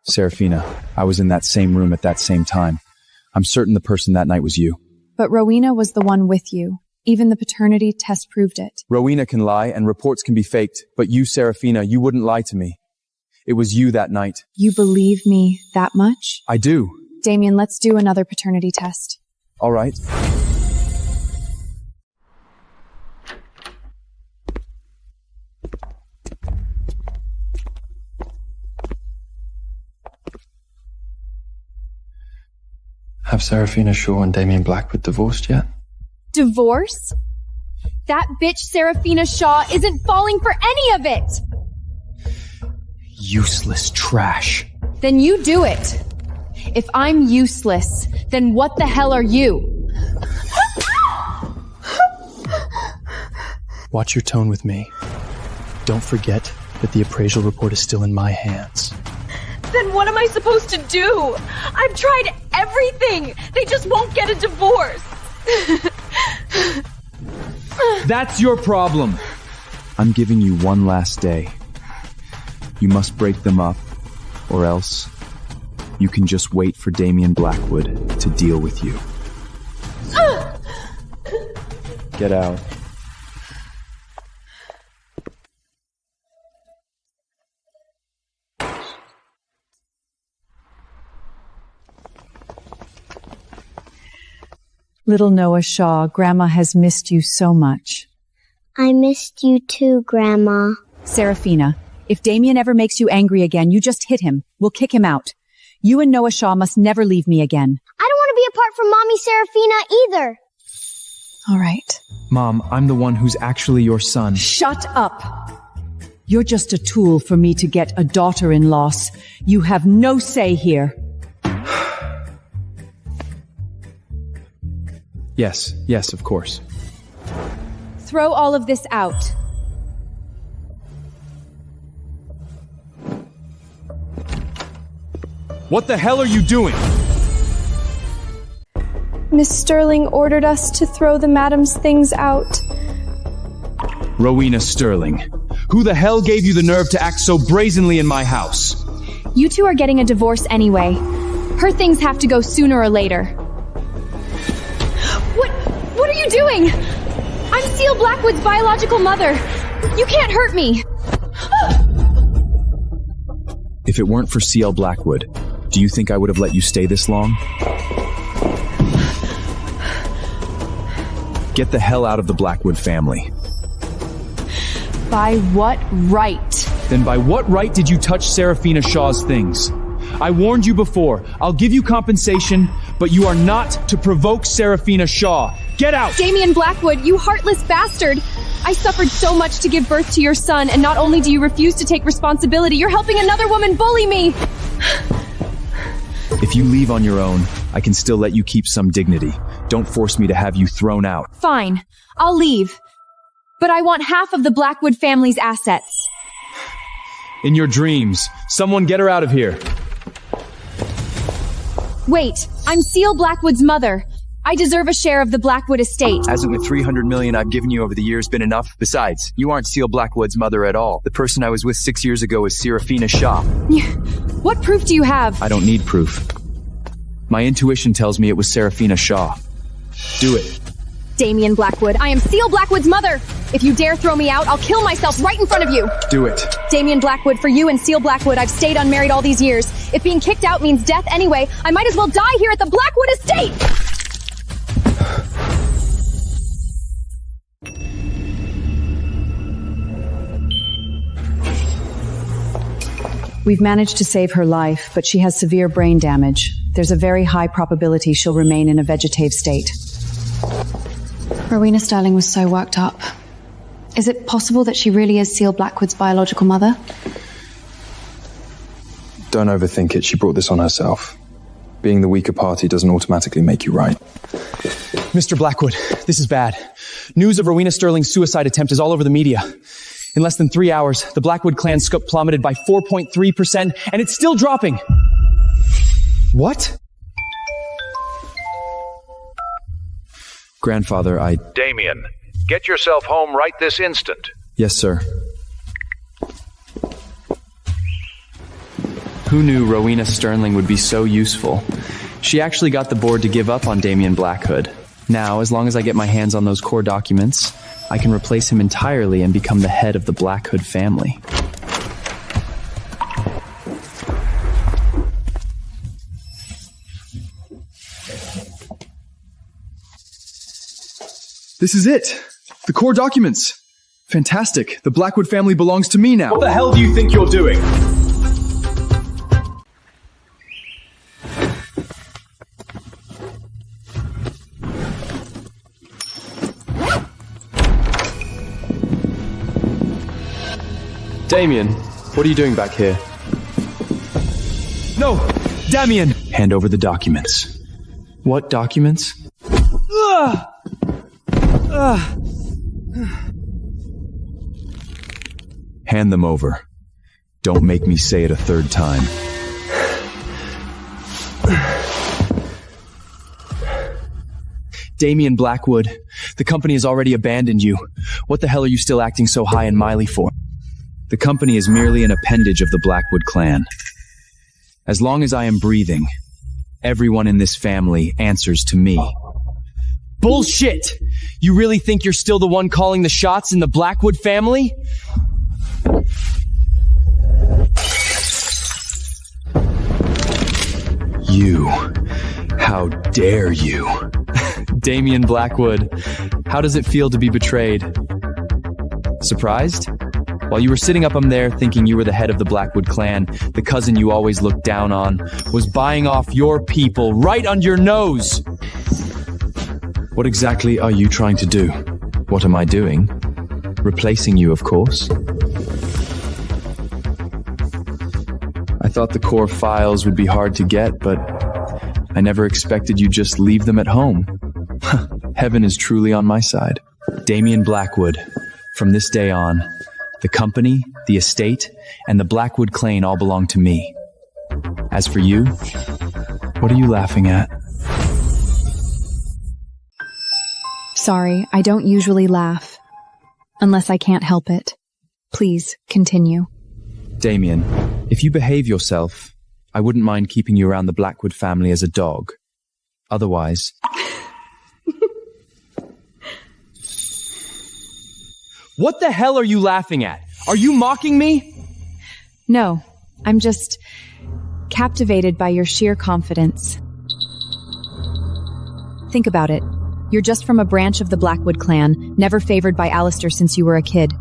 A: Serafina, I was in that same room at that same time. I'm certain the person that night was you.
I: But Rowena was the one with you. Even the paternity test proved it.
A: Rowena can lie and reports can be faked, but you, Serafina, you wouldn't lie to me. It was you that night.
I: You believe me that much?
A: I do.
I: Damien, let's do another paternity test.
A: All right.
T: Have Serafina Shaw and Damien Blackwood divorced yet?
E: Divorce? That bitch Serafina Shaw isn't falling for any of it!
B: Useless trash.
E: Then you do it. If I'm useless, then what the hell are you?
T: Watch your tone with me. Don't forget that the appraisal report is still in my hands.
Q: Then what am I supposed to do? I've tried everything. They just won't get a divorce.
A: That's your problem. I'm giving you one last day. You must break them up, or else you can just wait for Damien Blackwood to deal with you. Get out.
R: Little Noah Shaw, Grandma has missed you so much.
M: I missed you too, Grandma.
R: Serafina, if Damien ever makes you angry again, you just hit him. We'll kick him out. You and Noah Shaw must never leave me again.
M: I don't want to be apart from Mommy Serafina either.
B: All right.
A: Mom, I'm the one who's actually your son.
R: Shut up! You're just a tool for me to get a daughter-in-law. You have no say here.
A: Yes, of course.
E: Throw all of this out.
A: What the hell are you doing?
Q: Miss Sterling ordered us to throw the madam's things out.
A: Rowena Sterling. Who the hell gave you the nerve to act so brazenly in my house?
E: You two are getting a divorce anyway. Her things have to go sooner or later. What are you doing? I'm Seal Blackwood's biological mother. You can't hurt me.
A: If it weren't for Seal Blackwood, do you think I would have let you stay this long? Get the hell out of the Blackwood family.
E: By what right?
C: Then by what right did you touch Serafina Shaw's things? I warned you before. I'll give you compensation, but you are not to provoke Serafina Shaw. Get out!
E: Damien Blackwood, you heartless bastard! I suffered so much to give birth to your son, and not only do you refuse to take responsibility, you're helping another woman bully me!
A: If you leave on your own, I can still let you keep some dignity. Don't force me to have you thrown out.
E: Fine, I'll leave. But I want half of the Blackwood family's assets.
C: In your dreams. Someone get her out of here.
E: Wait, I'm Seal Blackwood's mother. I deserve a share of the Blackwood estate.
V: Hasn't the $300 million I've given you over the years been enough? Besides, you aren't Seal Blackwood's mother at all. The person I was with 6 years ago is Serafina Shaw.
E: What proof do you have?
A: I don't need proof. My intuition tells me it was Serafina Shaw. Do it.
E: Damien Blackwood, I am Seal Blackwood's mother! If you dare throw me out, I'll kill myself right in front of you!
A: Do it.
E: Damien Blackwood, for you and Seal Blackwood, I've stayed unmarried all these years. If being kicked out means death anyway, I might as well die here at the Blackwood estate!
R: We've managed to save her life, but she has severe brain damage. there's a very high probability she'll remain in a vegetative state.
D: Rowena Sterling was so worked up. Is it possible that she really is Seal Blackwood's biological mother?
L: Don't overthink it. She brought this on herself. Being the weaker party doesn't automatically make you right.
C: Mr. Blackwood, this is bad. News of Rowena Sterling's suicide attempt is all over the media. In less than 3 hours, the Blackwood clan scope plummeted by 4.3%, and it's still dropping. What?
A: Grandfather,
G: Damien, get yourself home right this instant.
A: Yes, sir.
C: Who knew Rowena Sterling would be so useful? She actually got the board to give up on Damien Blackwood. Now, as long as I get my hands on those core documents, I can replace him entirely and become the head of the Blackwood family.
B: This is it! The core documents! Fantastic. The Blackwood family belongs to me now.
C: What the hell do you think you're doing?
A: Damien, what are you doing back here?
C: No! Damien!
A: Hand over the documents.
C: What documents?
A: Hand them over. Don't make me say it a third time.
C: Damien Blackwood, the company has already abandoned you. What the hell are you still acting so high and mighty for?
A: The company is merely an appendage of the Blackwood clan. As long as I am breathing, everyone in this family answers to me.
C: Bullshit! You really think you're still the one calling the shots in the Blackwood family?
A: You. How dare you?
C: Damien Blackwood, how does it feel to be betrayed? Surprised? While you were sitting up there thinking you were the head of the Blackwood clan, the cousin you always looked down on was buying off your people right under your nose.
A: What exactly are you trying to do? What am I doing? Replacing you, of course. I thought the core files would be hard to get, but I never expected you'd just leave them at home. Heaven is truly on my side. Damien Blackwood, from this day on, the company, the estate, and the Blackwood clan all belong to me. As for you, what are you laughing at?
D: Sorry, I don't usually laugh. Unless I can't help it. Please, continue.
A: Damien, if you behave yourself, I wouldn't mind keeping you around the Blackwood family as a dog. Otherwise...
C: What the hell are you laughing at? Are you mocking me?
I: No, I'm just captivated by your sheer confidence. Think about it. You're just from a branch of the Blackwood clan, never favored by Alistair since you were a kid.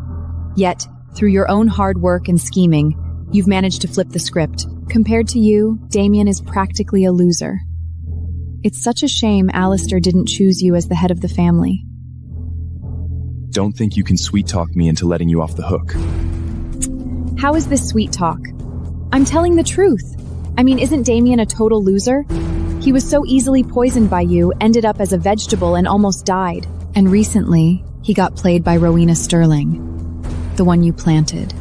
I: Yet, through your own hard work and scheming, you've managed to flip the script. Compared to you, Damien is practically a loser. It's such a shame Alistair didn't choose you as the head of the family.
A: Don't think you can sweet-talk me into letting you off the hook.
I: How is this sweet talk? I'm telling the truth. I mean, isn't Damien a total loser? He was so easily poisoned by you, ended up as a vegetable, and almost died.
D: And recently, he got played by Rowena Sterling, the one you planted,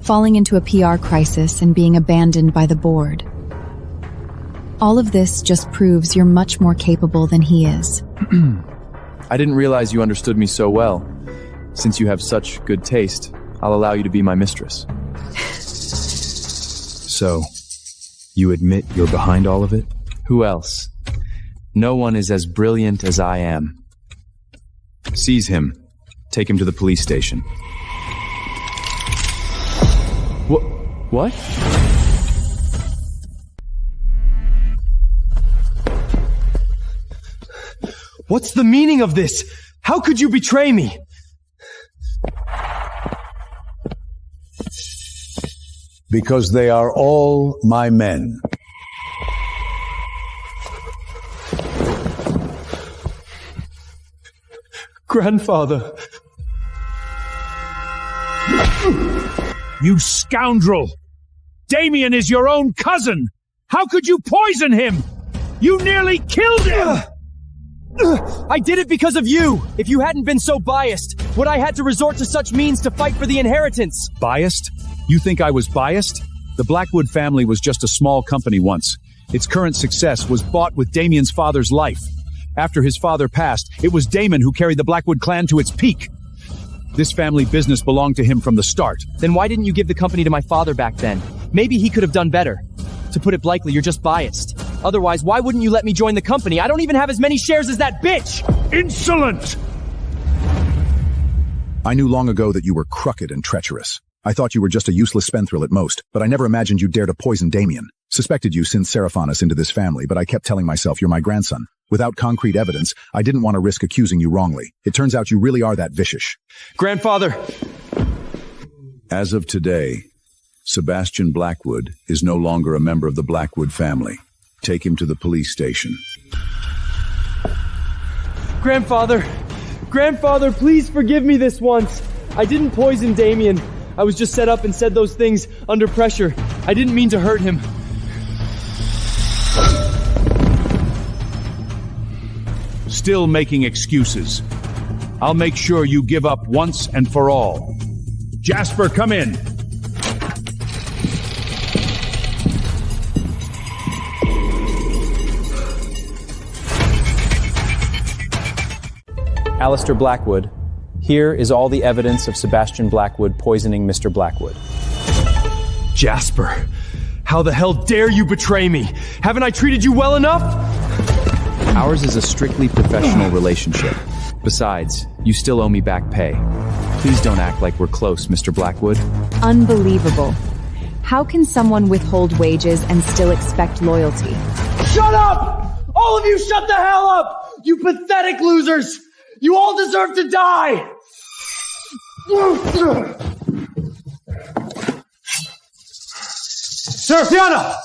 D: falling into a PR crisis and being abandoned by the board. All of this just proves you're much more capable than he is.
A: I didn't realize you understood me so well. Since you have such good taste, I'll allow you to be my mistress. So, you admit you're behind all of it?
C: Who else? No one is as brilliant as I am.
A: Seize him. Take him to the police station.
C: What? What's the meaning of this? How could you betray me?
G: Because they are all my men.
C: Grandfather.
F: You scoundrel! Damien is your own cousin! How could you poison him? You nearly killed him!
C: I did it because of you! If you hadn't been so biased, would I had to resort to such means to fight for the inheritance?
G: Biased? You think I was biased? The Blackwood family was just a small company once. Its current success was bought with Damien's father's life. After his father passed, it was Damon who carried the Blackwood clan to its peak. This family business belonged to him from the start.
C: Then why didn't you give the company to my father back then? Maybe he could have done better. To put it bluntly, you're just biased. Otherwise, why wouldn't you let me join the company? I don't even have as many shares as that bitch!
F: Insolent!
G: I knew long ago that you were crooked and treacherous. I thought you were just a useless spendthrill at most, but I never imagined you'd dare to poison Damien. Suspected you since Seraphanus into this family, but I kept telling myself you're my grandson. Without concrete evidence, I didn't want to risk accusing you wrongly. It turns out you really are that vicious.
C: Grandfather!
G: As of today, Sebastian Blackwood is no longer a member of the Blackwood family. Take him to the police station.
C: Grandfather! Grandfather, please forgive me this once. I didn't poison Damien. I was just set up and said those things under pressure. I didn't mean to hurt him.
F: Still making excuses. I'll make sure you give up once and for all. Jasper, come in.
C: Alistair Blackwood, here is all the evidence of Sebastian Blackwood poisoning Mr. Blackwood. Jasper, how the hell dare you betray me? Haven't I treated you well enough?
W: Ours is a strictly professional relationship. Besides, you still owe me back pay. Please don't act like we're close, Mr. Blackwood.
K: Unbelievable. How can someone withhold wages and still expect loyalty?
C: Shut up! All of you shut the hell up! You pathetic losers! You all deserve to die!
P: Seraphiana!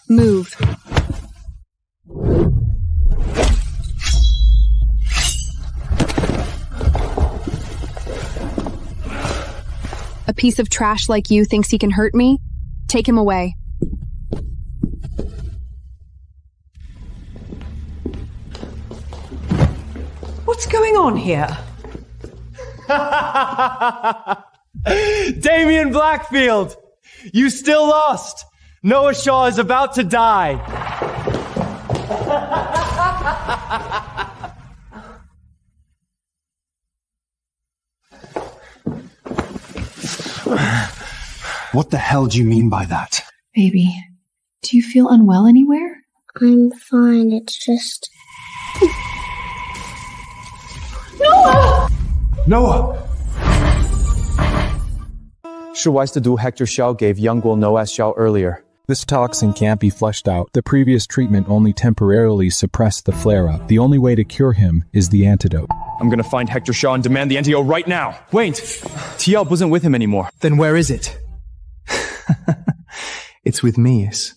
K: Move. A piece of trash like you thinks he can hurt me? Take him away.
N: What's going on here?
C: Damien Blackfield! You still lost! Noah Shaw is about to die!
B: What the hell do you mean by that?
D: Baby, do you feel unwell anywhere?
M: I'm fine, it's just...
P: Noah! Noah!
C: Du Hector Shaw gave Youngwell Noah Shaw earlier.
S: This toxin can't be flushed out. The previous treatment only temporarily suppressed the flare-up. The only way to cure him is the antidote.
C: I'm gonna find Hector Shaw and demand the antidote right now. Wait, TL wasn't with him anymore.
B: Then where is it? It's with Mies.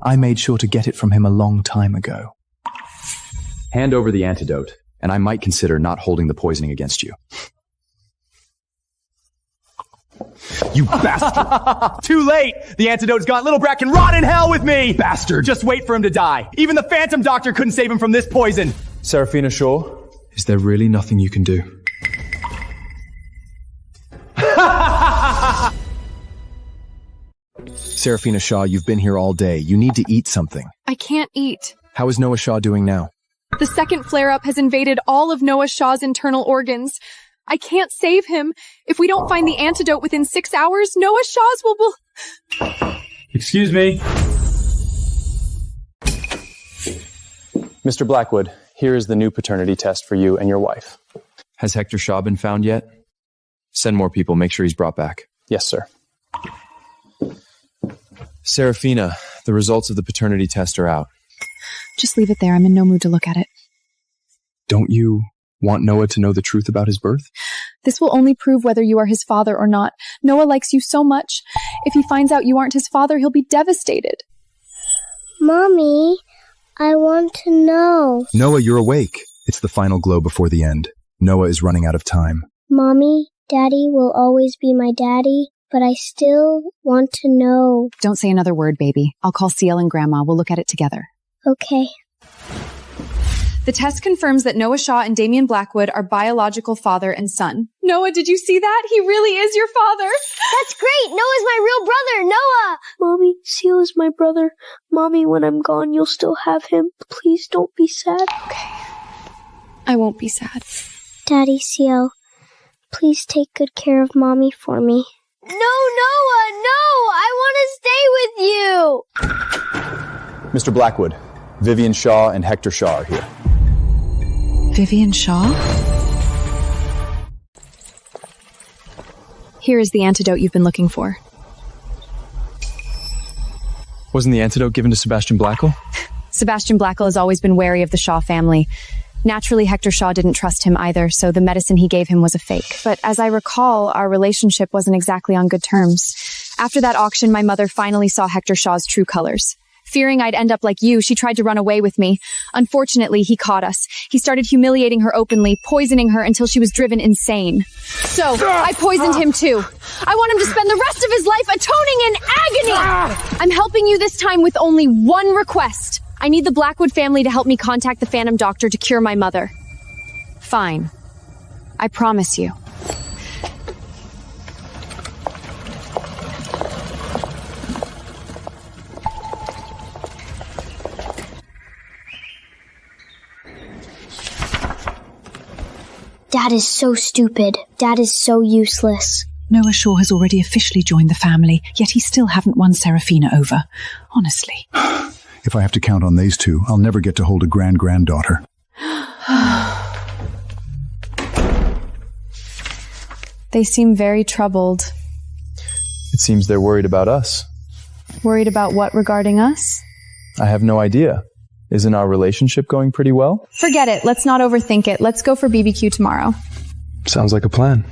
B: I made sure to get it from him a long time ago.
A: Hand over the antidote, and I might consider not holding the poisoning against you.
C: You bastard! Too late! The antidote's gone. Little brat can rot in hell with me! Bastard! Just wait for him to die. Even the Phantom Doctor couldn't save him from this poison.
T: Seraphina Shaw, is there really nothing you can do?
U: Seraphina Shaw, you've been here all day. You need to eat something.
I: I can't eat.
U: How is Noah Shaw doing now?
I: The second flare-up has invaded all of Noah Shaw's internal organs. I can't save him. If we don't find the antidote within 6 hours, Noah Shaw's will...
C: Excuse me. Mr. Blackwood, here is the new paternity test for you and your wife.
W: Has Hector Shaw been found yet? Send more people. Make sure he's brought back.
C: Yes, sir.
W: Seraphina, the results of the paternity test are out.
D: Just leave it there. I'm in no mood to look at it.
U: Don't you want Noah to know the truth about his birth?
I: This will only prove whether you are his father or not. Noah likes you so much. If he finds out you aren't his father, he'll be devastated.
M: Mommy, I want to know.
U: Noah, you're awake.
L: It's the final glow before the end. Noah is running out of time.
M: Mommy, Daddy will always be my daddy, but I still want to know.
K: Don't say another word, baby. I'll call CL and Grandma. We'll look at it together.
M: Okay.
I: The test confirms that Noah Shaw and Damian Blackwood are biological father and son. Noah, did you see that? He really is your father.
M: That's great! Noah's my real brother! Noah! Mommy, Seal is my brother. Mommy, when I'm gone, you'll still have him. Please don't be sad.
I: Okay. I won't be sad.
M: Daddy, Seal, please take good care of Mommy for me. No, Noah! No! I want to stay with you!
A: Mr. Blackwood, Vivian Shaw and Hector Shaw are here.
K: Vivian Shaw?
I: Here is the antidote you've been looking for.
C: Wasn't the antidote given to Sebastian Blackle?
I: Sebastian Blackle has always been wary of the Shaw family. Naturally, Hector Shaw didn't trust him either, so the medicine he gave him was a fake. But as I recall, our relationship wasn't exactly on good terms. After that auction, my mother finally saw Hector Shaw's true colors. Fearing I'd end up like you, she tried to run away with me. Unfortunately, he caught us. He started humiliating her openly, poisoning her until she was driven insane. So, I poisoned him too. I want him to spend the rest of his life atoning in agony! I'm helping you this time with only one request. I need the Blackwood family to help me contact the Phantom Doctor to cure my mother.
K: Fine. I promise you.
M: Dad is so stupid. Dad is so useless.
R: Noah Shaw has already officially joined the family, yet he still haven't won Serafina over. Honestly.
L: If I have to count on these two, I'll never get to hold a granddaughter.
I: They seem very troubled.
A: It seems they're worried about us.
I: Worried about what regarding us?
A: I have no idea. Isn't our relationship going pretty well?
I: Forget it. Let's not overthink it. Let's go for BBQ tomorrow.
L: Sounds like a plan.